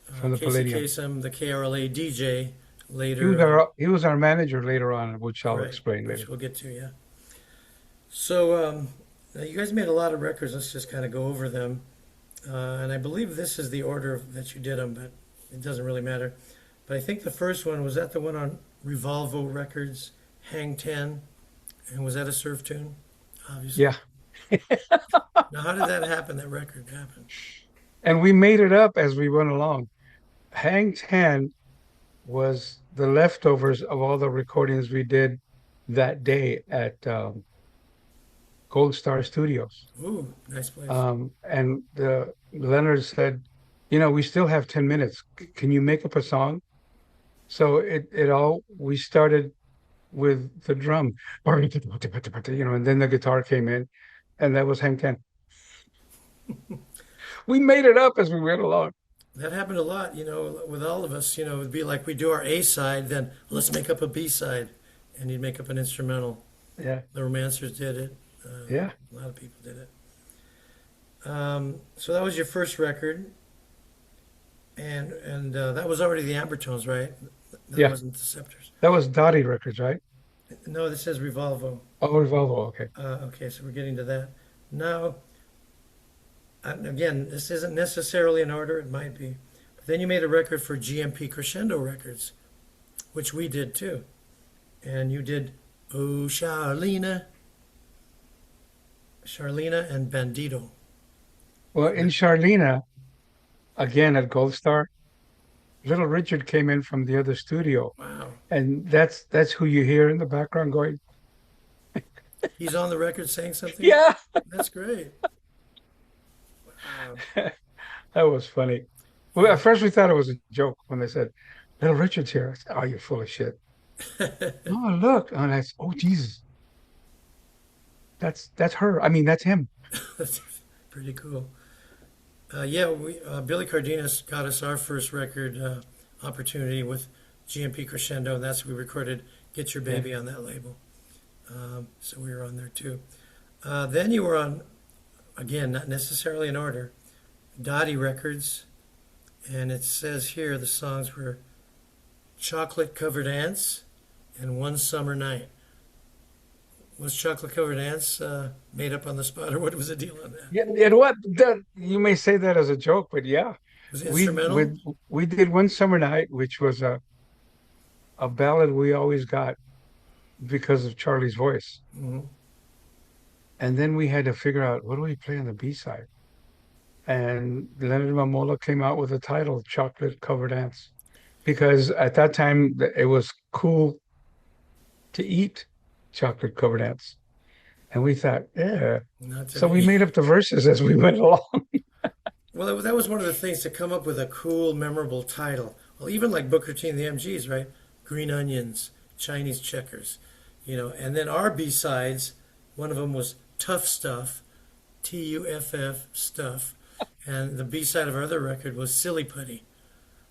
from the Casey Palladium. Kasem, the KRLA DJ, He was later, our manager later on, which I'll right, explain which later. we'll get to, yeah. So now you guys made a lot of records. Let's just kind of go over them. And I believe this is the order that you did them, but it doesn't really matter. But I think the first one was that the one on Revolvo Records, Hang 10, and was that a surf tune? Obviously. Yeah. Now, how did that happen? That record happened? And we made it up as we went along. Hang 10 was the leftovers of all the recordings we did that day at Gold Star Studios. Ooh, nice place. And Leonard said, we still have 10 minutes. Can you make up a song? So we started with the drum, and then the guitar came in, and that was Hang 10. We made it up as we went along. That happened a lot, with all of us. It'd be like we do our A side, then let's make up a B side, and you'd make up an instrumental. Yeah. The Romancers did it. Yeah. A lot of people did it. So that was your first record, and that was already the Ambertones, right? That Yeah. wasn't the Scepters. That was Dottie Records, right? No, this says Revolvo. Oh, Revolvo. Okay. Okay, so we're getting to that. Now, again, this isn't necessarily in order, it might be. But then you made a record for GMP Crescendo Records, which we did too. And you did Oh Charlena and Bandito. Well, in Charlena, again at Gold Star, Little Richard came in from the other studio, Wow. and that's who you hear in the background going, He's on the record saying something? "Yeah." That's great. Wow. That was funny. Well, at first we thought it was a joke when they said, "Little Richard's here." I said, "Oh, you're full of shit." Oh, look. And oh, Jesus. That's her. I mean, that's him. That's pretty cool. Yeah, Billy Cardenas got us our first record opportunity with GMP Crescendo, and that's we recorded "Get Your Yeah. Baby" on that label. So we were on there too. Then you were on, again, not necessarily in order, Dottie Records, and it says here the songs were "Chocolate Covered Ants" and "One Summer Night." Was "Chocolate Covered Ants" made up on the spot, or what was the deal on that? Yeah, and what that you may say that as a joke, but yeah, Was it we instrumental? we did One Summer Night, which was a ballad we always got because of Charlie's voice. Hmm. And then we had to figure out what do we play on the B side. And Leonard Mamola came out with the title Chocolate Covered Ants because at that time it was cool to eat chocolate covered ants. And we thought, yeah. Not So we today. made up the verses as we went along. Well, that was one of the things to come up with a cool, memorable title. Well, even like Booker T and the MGs, right? Green Onions, Chinese Checkers, And then our B sides, one of them was Tough Stuff, Tuff Stuff, and the B side of our other record was Silly Putty.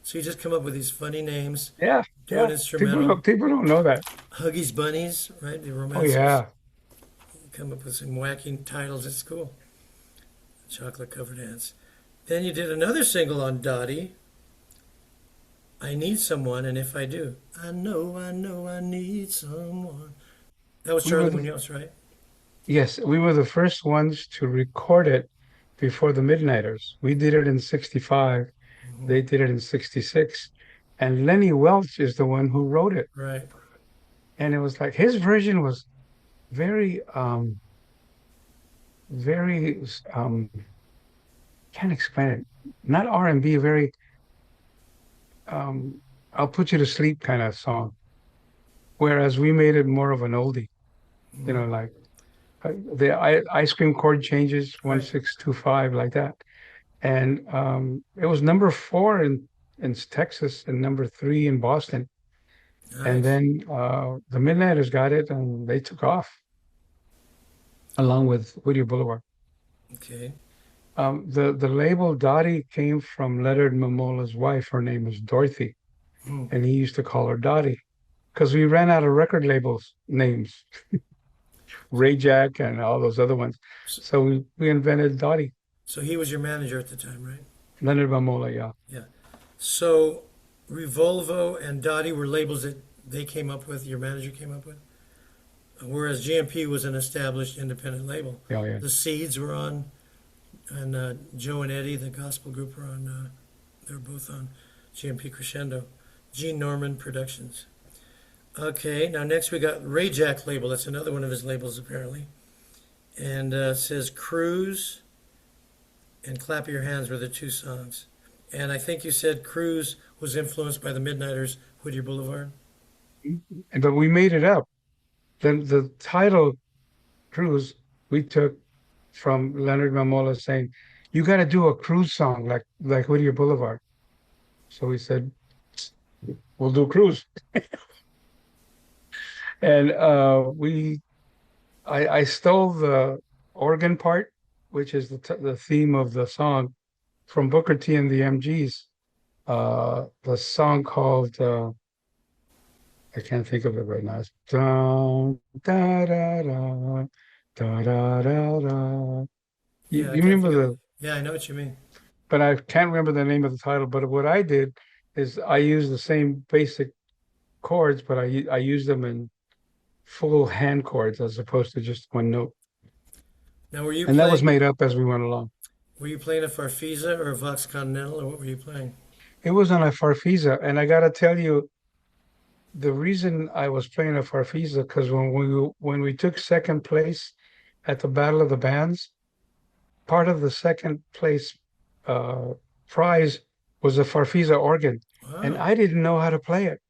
So you just come up with these funny names, Yeah, do an yeah. instrumental. People don't know that. Huggies Bunnies, right? The Oh romancers. yeah. Come up with some wacky titles. It's cool. Chocolate Covered Ants. Then you did another single on Dottie, I need someone, and if I do, I know I need someone. That was We were Charlie the Munoz, right? Yes, we were the first ones to record it before the Midnighters. We did it in 65. Hmm. They did it in 66. And Lenny Welch is the one who wrote it. Right. And it was like his version was very very can't explain it. Not R&B, very um I'll put you to sleep kind of song. Whereas we made it more of an oldie, Hmm. like the ice cream chord changes Right. 1625 like that. And it was number four in Texas and number three in Boston. And Nice. then the Midnighters got it and they took off along with Whittier Boulevard. Okay. The label Dottie came from Leonard Mamola's wife. Her name is Dorothy, Hmm. and he used to call her Dottie because we ran out of record labels names, Ray Jack and all those other ones. So, So we invented Dottie, so he was your manager at the time, right? Leonard Mamola, yeah. Yeah. So Revolvo and Dottie were labels that they came up with, your manager came up with, whereas GMP was an established independent label. Yeah, yeah. The Seeds were on, and Joe and Eddie, the gospel group, were on. They're both on GMP Crescendo. Gene Norman Productions. Okay, now next we got Ray Jack label. That's another one of his labels apparently, and it says Cruise and Clap Your Hands were the two songs. And I think you said Cruise was influenced by the Midnighters, Whittier Boulevard. But we made it up. Then the title cruise we took from Leonard Mamola saying, "You got to do a cruise song like Whittier Boulevard." So we said, "We'll do cruise." And I stole the organ part, which is the theme of the song from Booker T and the MGs. The song called I can't think of it right now. It's dun, da, da, da, da, da, da, da. Yeah, I You can't remember think of it. the, Yeah, I know what you mean. but I can't remember the name of the title. But what I did is I used the same basic chords, but I used them in full hand chords as opposed to just one note. Now, were you And that was playing? made up as we went along. Were you playing a Farfisa or a Vox Continental, or what were you playing? It was on a Farfisa, and I gotta tell you, the reason I was playing a Farfisa because when we took second place at the Battle of the Bands, part of the second place uh, prize was a Farfisa organ, and Wow. I didn't know how to play it.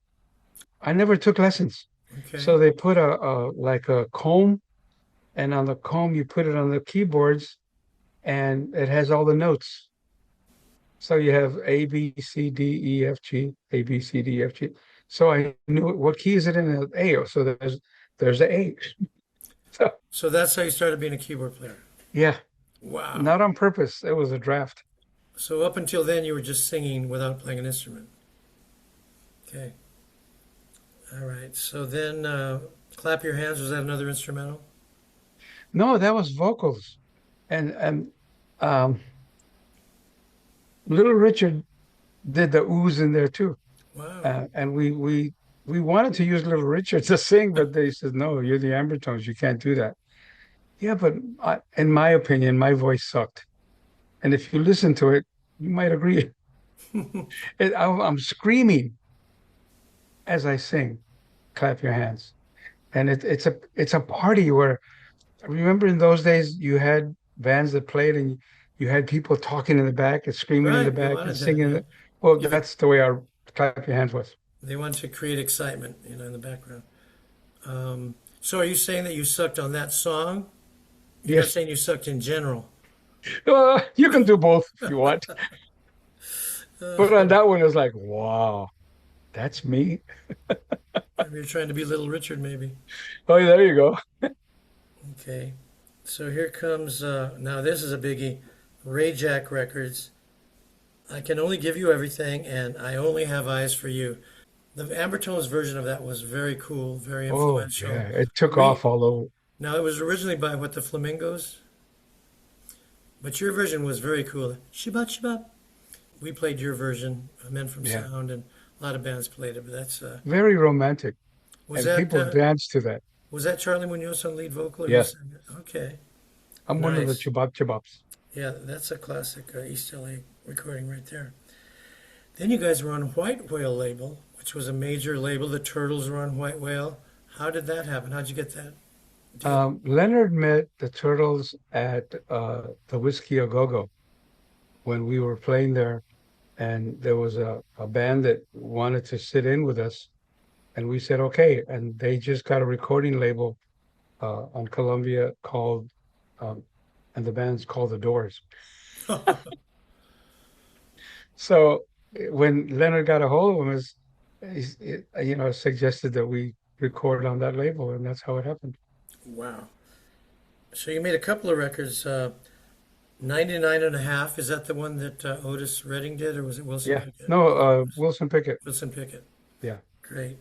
I never took lessons, Okay. so they put a like a comb, and on the comb you put it on the keyboards, and it has all the notes. So you have A, B, C, D, E, F, G, A, B, C, D, E, F, G. So I knew what key is it in A. So there's a A. So So that's how you started being a keyboard player. yeah, Wow. not on purpose. It was a draft. So up until then, you were just singing without playing an instrument. Okay. All right. So then, Clap Your Hands, was that another instrumental? No, that was vocals, and um, Little Richard did the oohs in there too. Wow. And we wanted to use Little Richard to sing, but they said no, you're the Ambertones, you can't do that. Yeah, but in my opinion, my voice sucked. And if you listen to it, you might agree. I'm screaming as I sing. Clap your hands, and it's a party where remember in those days you had bands that played and you had people talking in the back and screaming in the Right. They back and wanted that, singing. yeah. Well, Give it, that's the way our clap your hands was. they wanted to create excitement, in the background. So are you saying that you sucked on that song? You're not Yes, saying you sucked in general. you can do both if you want, Uh, but on that one, it's like, wow, that's me. Maybe you're trying to be Little Richard, maybe. Oh, yeah, there you go. Okay. So here comes, now this is a biggie. Ray Jack Records. I can only give you everything, and I only have eyes for you. The Ambertones version of that was very cool, very Oh, influential. yeah, it took We off all over. Now it was originally by what, the Flamingos, but your version was very cool. Shibat Shibat. We played your version, Men from Yeah, Sound, and a A lot of bands played it, but Very romantic, was and that people dance to that. Charlie Munoz on lead vocal, or who Yes, sang it? Okay, I'm one of the nice. chibab chibabs. Yeah, that's a classic East L.A. recording right there. Then you guys were on White Whale label, which was a major label. The Turtles were on White Whale. How did that happen? How'd you get that deal? Leonard met the Turtles at the Whiskey A Go Go when we were playing there, and there was a band that wanted to sit in with us, and we said okay, and they just got a recording label on Columbia called, um, and the band's called The Doors. So when Leonard got a hold of him, suggested that we record on that label, and that's how it happened. Wow. So you made a couple of records. 99 and a half, is that the one that Otis Redding did, or was it Wilson Yeah, Pickett? no, I think it was Wilson Pickett. Wilson Pickett. Yeah, Great.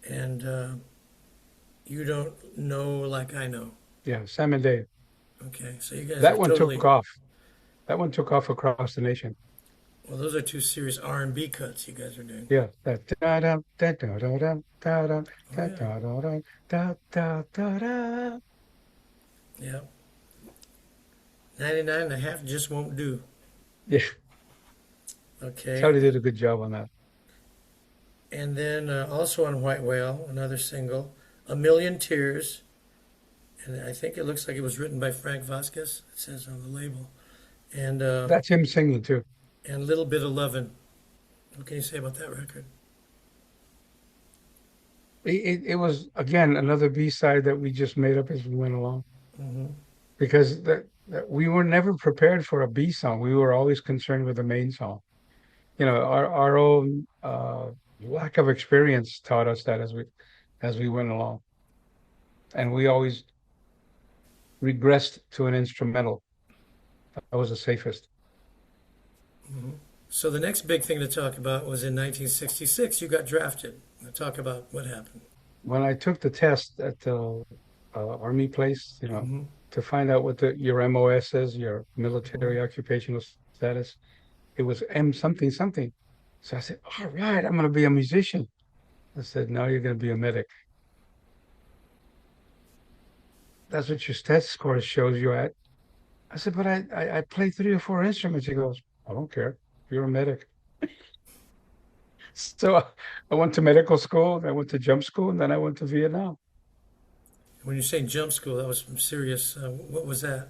And you don't know like I know. yeah, Sam and Dave. Okay, so you guys are That one took totally, off. That one took off across the nation. well, those are two serious R&B cuts you guys are doing. Yeah, that da da da da da da da da Oh, da yeah. da da da da da da. Yeah. 99 and a half just won't do. Yeah, Okay. Charlie did a good job on that. And then also on White Whale, another single, A Million Tears. And I think it looks like it was written by Frank Vasquez, it says on the label. And That's him singing too. Little Bit of Lovin'. What can you say about that record? It was again another B-side that we just made up as we went along Hmm. because that we were never prepared for a B song. We were always concerned with the main song. Our own lack of experience taught us that as we went along, and we always regressed to an instrumental. That was the safest. Hmm. So the next big thing to talk about was in 1966, you got drafted. Now talk about what happened. When I took the test at the army place, Hmm. to find out what your MOS is, your Hmm. military occupational status, it was M something something. So I said, all right, I'm going to be a musician. I said, no, you're going to be a medic. That's what your test score shows you at. I said, but I play 3 or 4 instruments. He goes, I don't care. You're a medic. So I went to medical school, I went to jump school, and then I went to Vietnam. When you say jump school, that was some serious. What was that?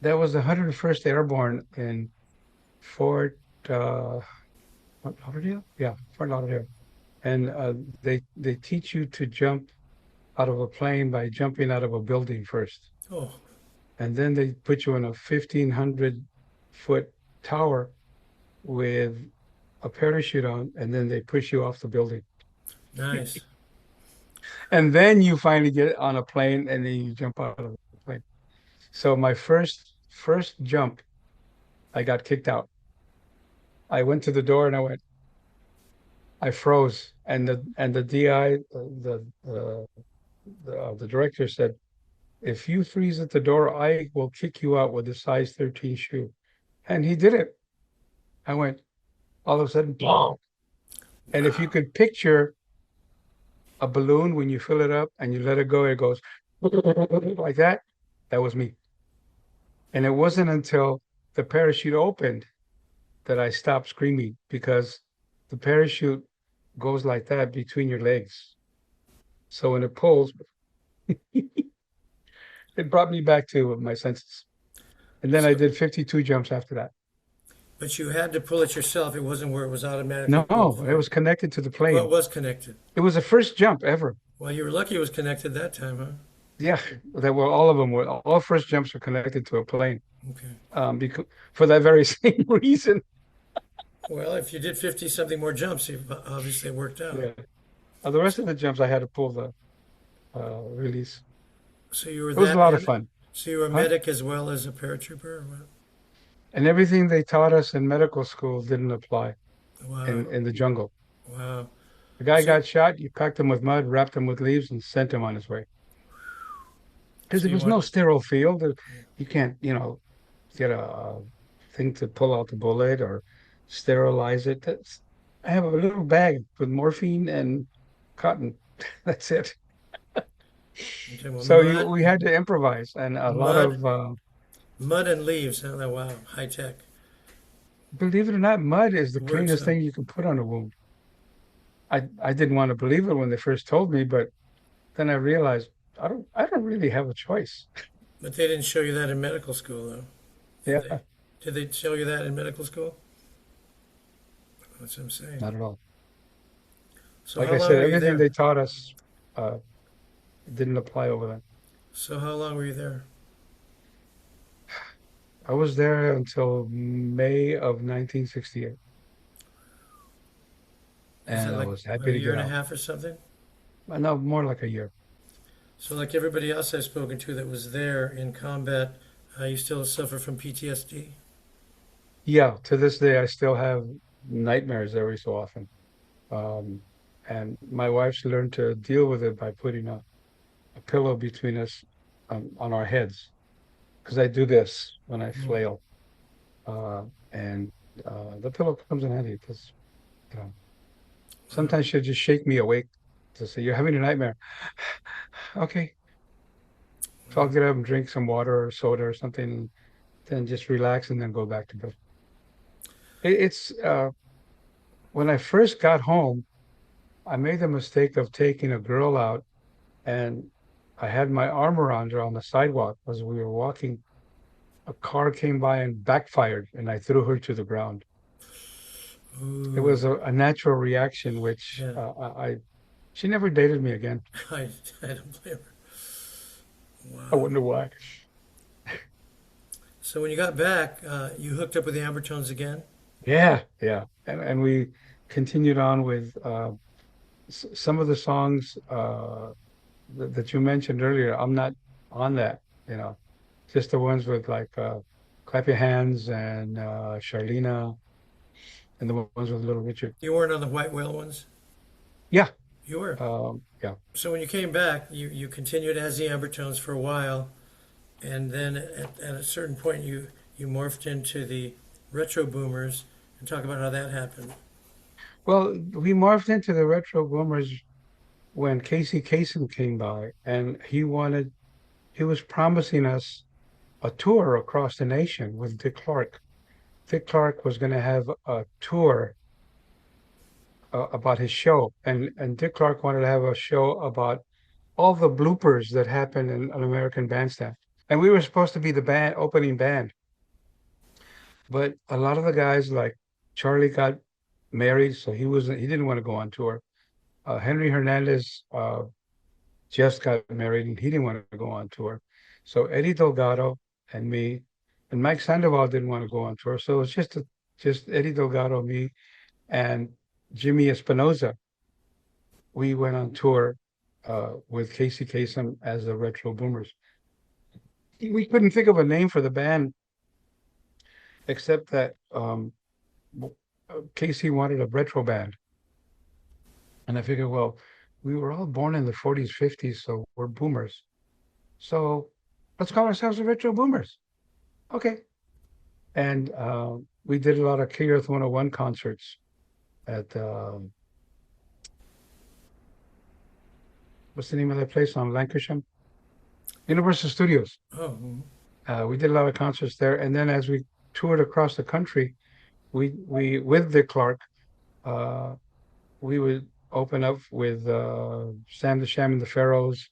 That was the 101st Airborne in Fort uh, Lauderdale? Yeah, Fort Lauderdale. And they teach you to jump out of a plane by jumping out of a building first. Oh, And then they put you in a 1,500-foot tower with a parachute on, and then they push you off the building. nice. And then you finally get on a plane and then you jump out of the plane. So my first jump, I got kicked out. I went to the door and I froze. And the DI, the director said, if you freeze at the door, I will kick you out with a size 13 shoe. And he did it. I went all of a sudden, boom. And if you Wow. could picture a balloon when you fill it up and you let it go, it goes like that. That was me. And it wasn't until the parachute opened that I stopped screaming because the parachute goes like that between your legs. So when it pulls, it brought me back to my senses. And then I So, did 52 jumps after that. but you had to pull it yourself. It wasn't where it was automatically pulled No, it for you. was connected to the Well, it plane. was connected. It was the first jump ever. Well, you were lucky it was connected that time, huh? Yeah, that were all of them were all first jumps were connected to a plane. Okay. Because for that very same reason. Well, if you did 50 something more jumps, obviously it worked out. Yeah. The rest of the jumps I had to pull the release. So you were It was a that, lot of and fun, so you were a huh? medic as well as a paratrooper, or what? And everything they taught us in medical school didn't apply Wow. in the jungle. Wow. The guy So, got shot, you packed him with mud, wrapped him with leaves, and sent him on his way. Because so there you was no want, sterile field. You can't, get a thing to pull out the bullet or sterilize it. I have a little bag with morphine and cotton. That's it. Okay, well, So we had to mud, improvise, and a lot mud, of mud and leaves. Oh, wow, high tech. believe it or not, mud is the Works, cleanest huh? thing you can put on a wound. I didn't want to believe it when they first told me, but then I realized I don't really have a choice. But they didn't show you that in medical school, though, did they? Yeah, Did they show you that in medical school? That's what I'm saying. not at all. So Like how I long said, were you everything there? they taught us uh, didn't apply over there. So how long were you there? I was there until May of 1968, Is and that I like was a happy to year get and a out. half or something? No, more like a year. So like everybody else I've spoken to that was there in combat, you still suffer from PTSD? Yeah, to this day, I still have nightmares every so often. Um, and my wife's learned to deal with it by putting a pillow between us on our heads. Because I do this when I Mm. flail. And the pillow comes in handy because, you know, Wow. sometimes she'll just shake me awake to say, "You're having a nightmare." Okay. So I'll Wow. get up and drink some water or soda or something, then just relax and then go back to bed. It's when I first got home, I made the mistake of taking a girl out and I had my arm around her on the sidewalk as we were walking. A car came by and backfired, and I threw her to the ground. It Ooh. was a natural reaction, which Yeah. she never dated me again. I, I don't blame her. I Wow. wonder why. So when you got back, you hooked up with the Ambertones again? Yeah, yeah. And we continued on with some of the songs that you mentioned earlier. I'm not on that, you know, just the ones with like Clap Your Hands and Charlena and the ones with Little Richard. You weren't on the White Whale ones? Yeah, You were. yeah. So when you came back, you continued as the Ambertones for a while, and then at a certain point you morphed into the Retro Boomers, and talk about how that happened. Well, we morphed into the Retro Boomers when Casey Kasem came by, and he was promising us a tour across the nation with Dick Clark. Dick Clark was going to have a tour about his show, and Dick Clark wanted to have a show about all the bloopers that happened in an American Bandstand. And we were supposed to be the band opening band, but a lot of the guys like Charlie got married, so he didn't want to go on tour. Henry Hernandez just got married and he didn't want to go on tour. So Eddie Delgado and me and Mike Sandoval didn't want to go on tour. So it was just Eddie Delgado, me, and Jimmy Espinoza. We went on tour with Casey Kasem as the Retro Boomers. We couldn't think of a name for the band except that Casey wanted a retro band. And I figured, well, we were all born in the 40s, 50s, so we're boomers. So let's call ourselves the Retro Boomers. Okay. And we did a lot of K Earth 101 concerts at what's the name of that place on Lancashire? Universal Studios. Oh, mhm. We did a lot of concerts there. And then as we toured across the country, we with Dick Clark, uh, we would open up with Sam the Sham and the Pharaohs,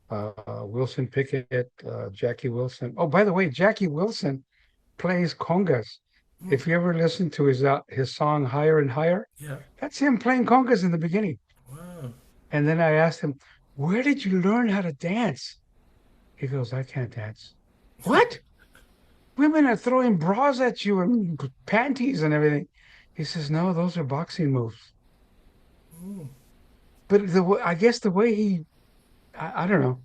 Wilson Pickett, Jackie Wilson. Oh, by the way, Jackie Wilson plays congas. Mm. If you ever listen to his song Higher and Higher, Yeah. that's him playing congas in the beginning. Wow. And then I asked him, "Where did you learn how to dance?" He goes, "I can't dance." What? Women are throwing bras at you and panties and everything. He says, "No, those are boxing moves." Mm. But I guess the way I don't know,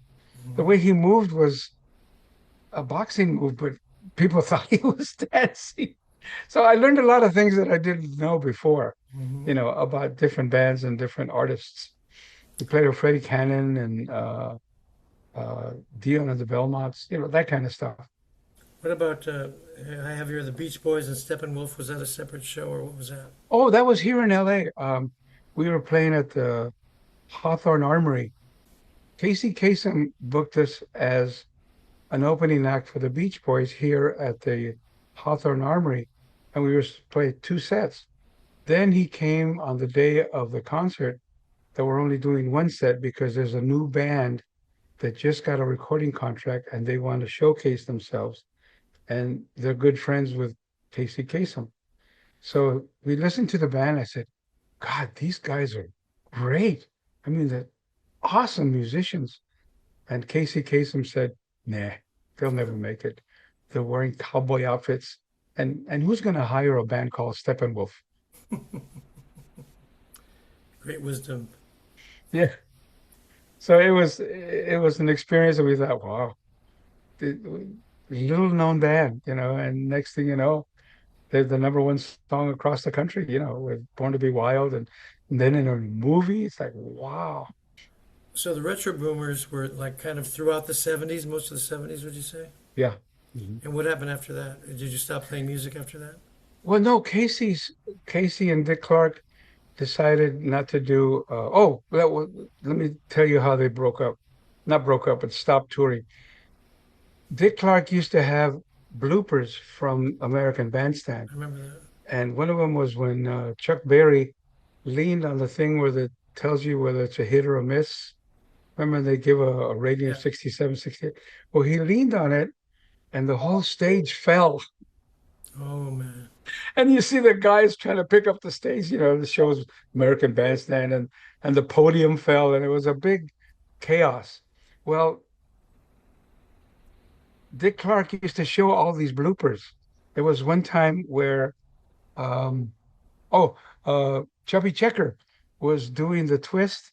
the Mhm. way he moved was a boxing move, but people thought he was dancing. So I learned a lot of things that I didn't know before, Mhm. you know, about different bands and different artists. We played with Freddie Cannon and Dion and the Belmonts, you know, that kind of stuff. What about I have here the Beach Boys and Steppenwolf? Was that a separate show or what was that? Oh, that was here in LA. We were playing at the Hawthorne Armory. Casey Kasem booked us as an opening act for the Beach Boys here at the Hawthorne Armory, and we were playing two sets. Then he came on the day of the concert that we're only doing one set because there's a new band that just got a recording contract and they want to showcase themselves. And they're good friends with Casey Kasem. So we listened to the band. I said, God, these guys are great. I mean, they're awesome musicians. And Casey Kasem said, nah, they'll never make it. They're wearing cowboy outfits. And who's going to hire a band called Steppenwolf? Great wisdom. Yeah. So it was an experience that we thought, wow, it, little known band, and next thing you know, they're the number one song across the country, with Born to Be Wild and then in a movie, it's like, wow. So the retro boomers were like kind of throughout the 70s, most of the 70s, would you say? Yeah. Mhm. And what happened after that? Did you stop playing music after that? Well, no, Casey and Dick Clark decided not to do. Let me tell you how they broke up. Not broke up, but stopped touring. Dick Clark used to have bloopers from American Bandstand, I remember that. and one of them was when Chuck Berry leaned on the thing where it tells you whether it's a hit or a miss. Remember they give a rating of Yeah. 67, 68. Well, he leaned on it, and the whole stage fell. Oh man. And you see the guys trying to pick up the stage, the show's American Bandstand, and the podium fell, and it was a big chaos. Well, Dick Clark used to show all these bloopers. There was one time where, um, oh, Chubby Checker was doing the twist,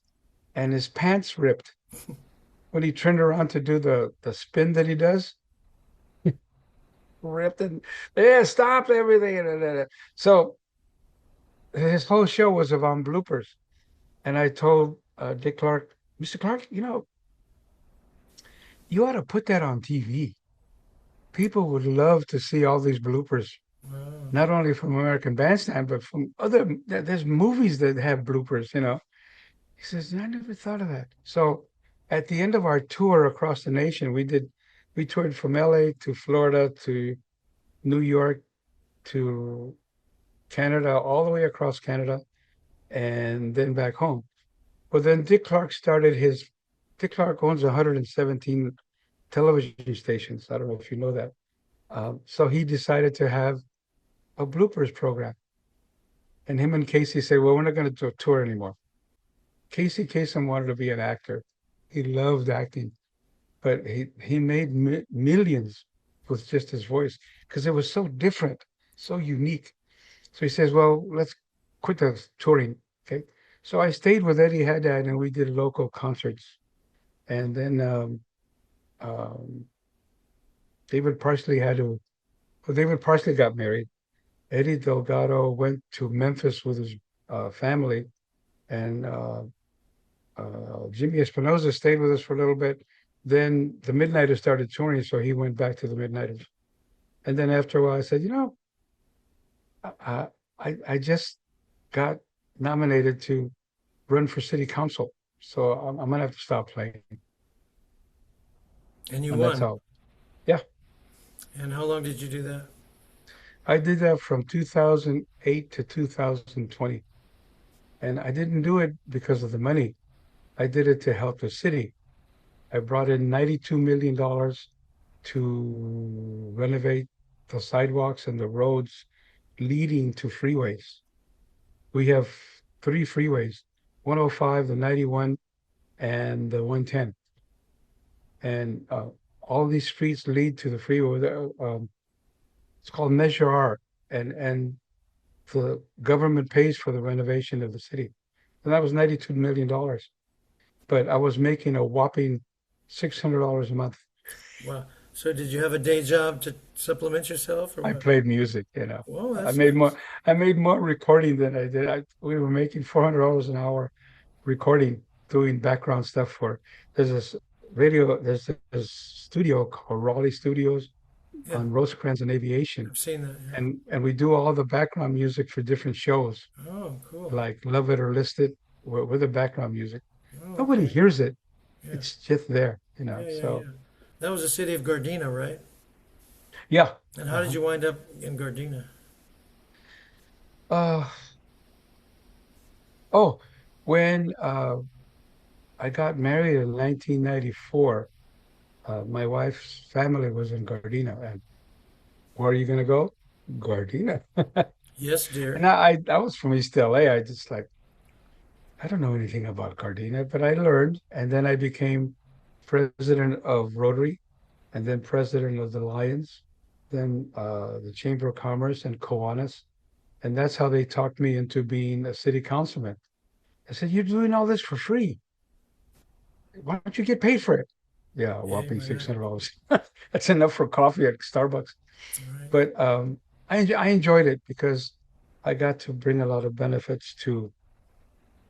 and his pants ripped when he turned around to do the spin that he does. Ripped and yeah, stop everything. So his whole show was about bloopers. And I told Dick Clark, Mr. Clark, you ought to put that on TV. People would love to see all these bloopers, Wow. not only from American Bandstand, but from other, there's movies that have bloopers. He says, I never thought of that. So at the end of our tour across the nation, we toured from LA to Florida to New York to Canada, all the way across Canada, and then back home. But then Dick Clark owns 117 television stations. I don't know if you know that. So he decided to have a bloopers program. And him and Casey said, well, we're not going to do a tour anymore. Casey Kasem wanted to be an actor. He loved acting, but he made millions with just his voice because it was so different, so unique. So he says, well, let's quit the touring. Okay. So I stayed with Eddie Haddad and we did local concerts. And then um, David Parsley David Parsley got married. Eddie Delgado went to Memphis with his family, and Jimmy Espinosa stayed with us for a little bit. Then the Midnighters started touring, so he went back to the Midnighters. And then after a while, I said, I, I just got nominated to run for city council, so I'm gonna have to stop playing, And you and that's won. all. Yeah, And how long did you do that? I did that from 2008 to 2020, and I didn't do it because of the money. I did it to help the city. I brought in $92 million to renovate the sidewalks and the roads leading to freeways. We have three freeways, 105, the 91, and the 110. And all these streets lead to the freeway. It's called Measure R, and the government pays for the renovation of the city. And that was $92 million. But I was making a whopping $600 a month. Wow. So did you have a day job to supplement yourself or I what? played music. Whoa, I that's made more nice. I made more recording than I did. We were making $400 an hour recording, doing background stuff for there's this studio called Raleigh Studios. Yeah, on Rosecrans and Aviation, I've seen that. Yeah. and we do all the background music for different shows, Oh, cool. like Love It or List It. We're the background music. Oh, Nobody okay. hears it. Yeah. It's just there, you know. Yeah, yeah, So yeah. That was the city of Gardena, right? yeah. And how did Uh-huh. you wind up in Gardena? Uh oh, when I got married in 1994, my wife's family was in Gardena, and where are you gonna go? Gardena. Yes, And dear. I was from East L.A. I just like I don't know anything about Gardena, but I learned, and then I became president of Rotary, and then president of the Lions, then the Chamber of Commerce and Kiwanis, and that's how they talked me into being a city councilman. I said, "You're doing all this for free. Why don't you get paid for it?" Yeah, a Yeah, whopping why not? $600. That's enough for coffee at Starbucks. All right. But I enjoyed it because I got to bring a lot of benefits to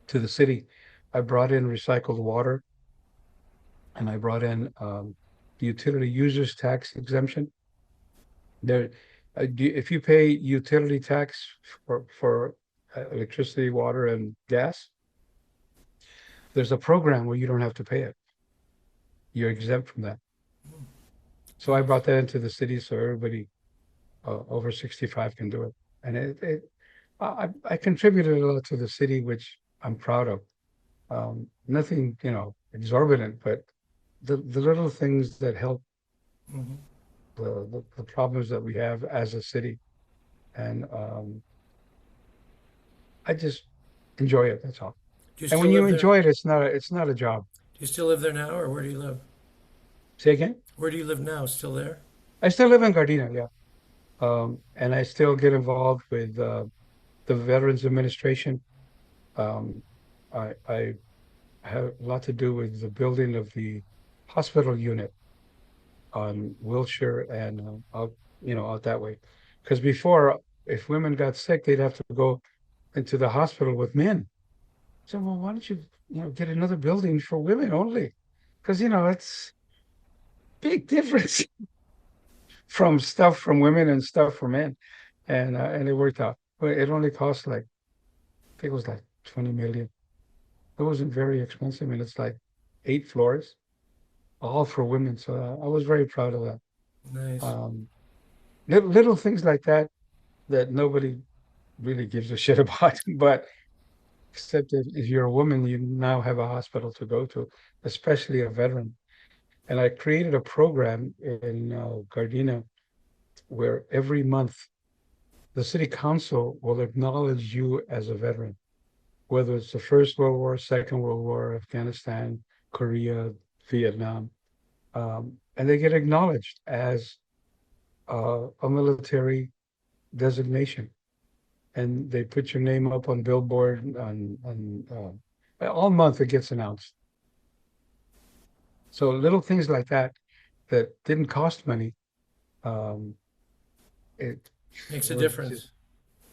the city. I brought in recycled water, and I brought in the utility users tax exemption. There, if you pay utility tax for electricity, water, and gas, there's a program where you don't have to pay it. You're exempt from that. So I Nice. brought that into the city so everybody over 65 can do it. And I contributed a lot to the city, which I'm proud of. Nothing, exorbitant, but the little things that help Hmm. the problems that we have as a city. And I just enjoy it. That's all. Do you And still when you live there? enjoy it, it's not a job. Do you still live there now, or where do you live? Say again? Where do you live now? Still there? I still live in Gardena, yeah. And I still get involved with the Veterans Administration. Um, I have a lot to do with the building of the hospital unit on Wilshire and out that way. Because before, if women got sick, they'd have to go into the hospital with men. So, well, why don't you get another building for women only? Because, it's big difference from stuff from women and stuff for men. And it worked out. But it only cost like, I think it was like 20 million. It wasn't very expensive. And it's like 8 floors, all for women. So I was very proud of that. Nice. Um, little things like that nobody really gives a shit about. But except if you're a woman, you now have a hospital to go to, especially a veteran. And I created a program in Gardena where every month the city council will acknowledge you as a veteran, whether it's the First World War, Second World War, Afghanistan, Korea, Vietnam, and they get acknowledged as a military designation, and they put your name up on billboard on all month it gets announced. So little things like that didn't cost money. Um, it Makes a was just difference.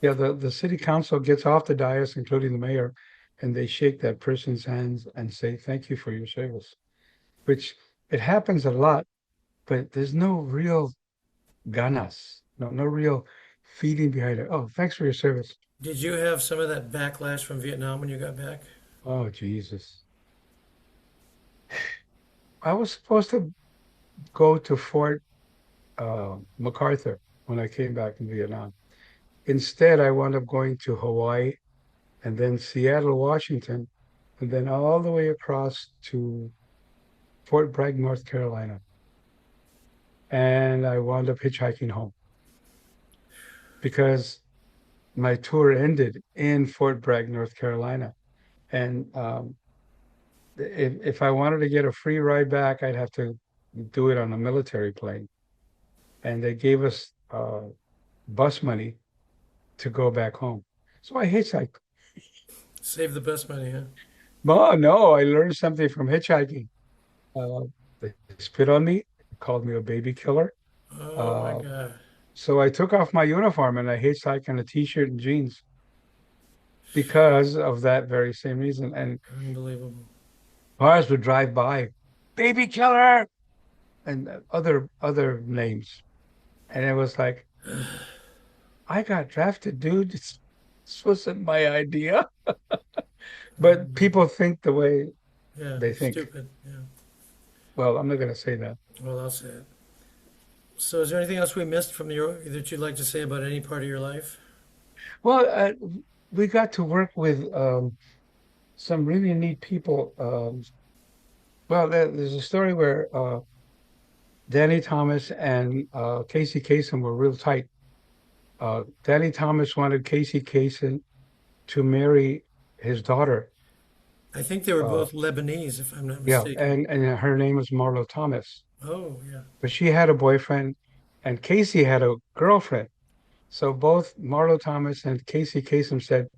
yeah. The city council gets off the dais, including the mayor, and they shake that person's hands and say thank you for your service. Which it happens a lot, but there's no real ganas, no real feeling behind it. Oh, thanks for your service. Did you have some of that backlash from Vietnam when you got back? Oh, Jesus. I was supposed to go to Fort MacArthur when I came back from Vietnam. Instead, I wound up going to Hawaii and then Seattle, Washington, and then all the way across to Fort Bragg, North Carolina. And I wound up hitchhiking home because my tour ended in Fort Bragg, North Carolina. And if I wanted to get a free ride back, I'd have to do it on a military plane. And they gave us bus money to go back home. So I hitchhiked. Save the best money, huh? Oh, no, I learned something from hitchhiking. Uh, they spit on me, called me a baby killer. Oh my Uh, God. so I took off my uniform and I hitchhiked in a t-shirt and jeans because of that very same reason. And Unbelievable. cars would drive by, baby killer, and other names. And it was like, I got drafted, dude. This wasn't my idea. But people think the way Yeah, they think. stupid. Yeah. Well, I'm not going to say that. Well, I'll say it. So, is there anything else we missed from your that you'd like to say about any part of your life? Well, we got to work with some really neat people. Well, there's a story where Danny Thomas and Casey Kasem were real tight. Danny Thomas wanted Casey Kasem to marry his daughter. I think they were Uh, both Lebanese, if I'm not yeah, mistaken. and her name was Marlo Thomas. Oh, yeah. But she had a boyfriend, and Casey had a girlfriend. So both Marlo Thomas and Casey Kasem said,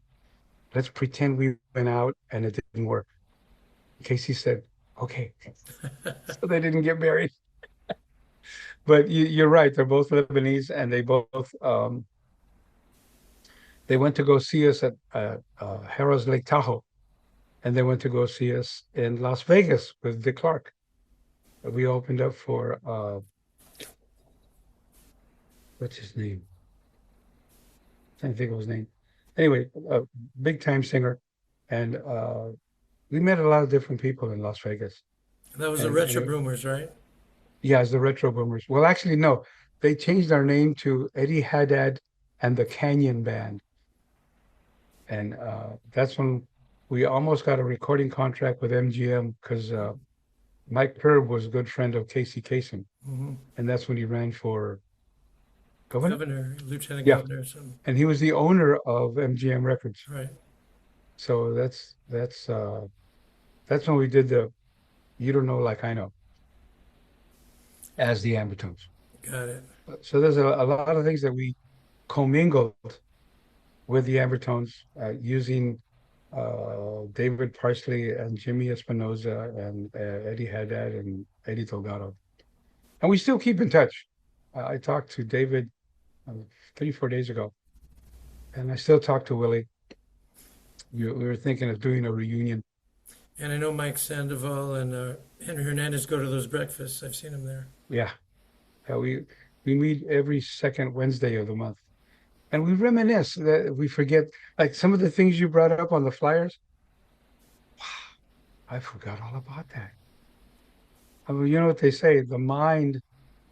"Let's pretend we went out and it didn't work." Casey said, "Okay." So they didn't get married. But you're right; they're both Lebanese, and they went to go see us at Harrah's Lake Tahoe, and they went to go see us in Las Vegas with Dick Clark. We opened up for what's his name? I can't think of his name. Anyway, a big time singer, and we met a lot of different people in Las Vegas. That was the And Retro it, Boomers, right? yeah, it's the Retro Boomers. Well, actually, no, they changed our name to Eddie Haddad and the Canyon Band, and that's when we almost got a recording contract with MGM because Mike Herb was a good friend of Casey Kasem, Hmm. and that's when he ran for governor. Governor, Lieutenant Yeah, Governor, or something. and he was the owner of MGM Records. Right. So that's when we did the You Don't Know Like I Know as the Ambertones. Got it. So there's a lot of things that we commingled with the Ambertones using David Parsley and Jimmy Espinoza and Eddie Haddad and Eddie Delgado. And we still keep in touch. I talked to David 3, 4 days ago, and I still talk to Willie. We were thinking of doing a reunion. And I know Mike Sandoval and Henry Hernandez go to those breakfasts. I've seen them there. Yeah, yeah, we meet every second Wednesday of the month, and we reminisce. That we forget like some of the things you brought up on the flyers. I forgot all about that. I mean, you know what they say, the mind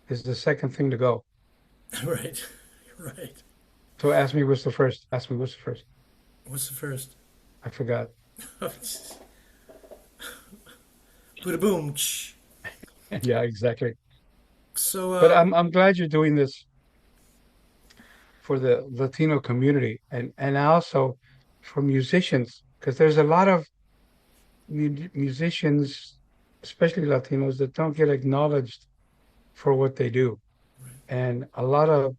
is the second thing to go. Right. Right. So ask me what's the first. Ask me what's the first. What's the first? I forgot. Buddha boom. Yeah, exactly. So, But I'm glad you're doing this for the Latino community and also for musicians because there's a lot of musicians, especially Latinos, that don't get acknowledged for what they do. And a lot of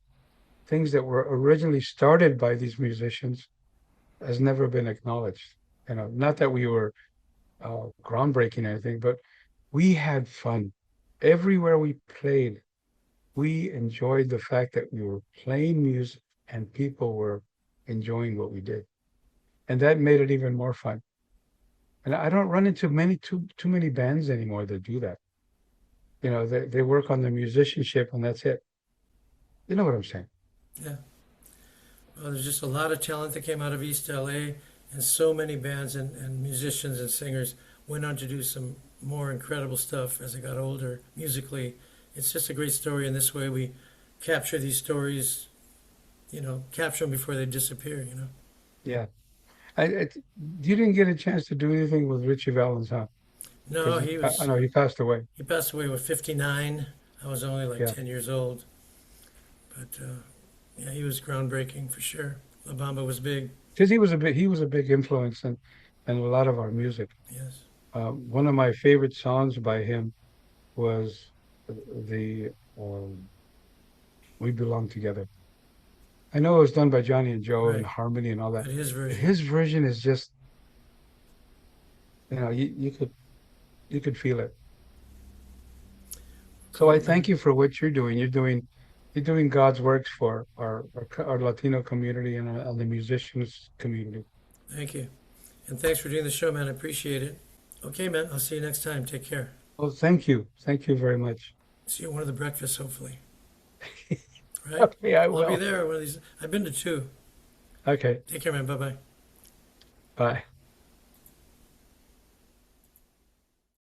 things that were originally started by these musicians has never been acknowledged. You know, not that we were groundbreaking or anything, but we had fun. Everywhere we played, we enjoyed the fact that we were playing music and people were enjoying what we did. And that made it even more fun. And I don't run into too many bands anymore that do that. You know, they work on the musicianship and that's it. You know what I'm saying? yeah. Well, there's just a lot of talent that came out of East L.A. and so many bands and musicians and singers went on to do some more incredible stuff as they got older musically. It's just a great story, and this way we capture these stories, capture them before they disappear, Yeah. You didn't get a chance to do anything with Richie Valens, huh? No, Because I know he passed away. he passed away with 59. I was only like Yeah. 10 years old. But yeah, he was groundbreaking for sure. La Bamba was big. Because he was a big influence in a lot of our music. Yes. One of my favorite songs by him was the We Belong Together. I know it was done by Johnny and Joe and Right. harmony and all that, But his but version. his version is just, you could feel it. So I Cool, thank man. you for what you're doing. You're doing God's works for our Latino community and the musicians community. Thank you. And thanks for doing the show, man. I appreciate it. Okay, man. I'll see you next time. Take care. Well, thank you very much. See you at one of the breakfasts, hopefully. right? Okay, I I'll be will. there one of these. I've been to two. Okay, Take care, man. Bye bye. bye.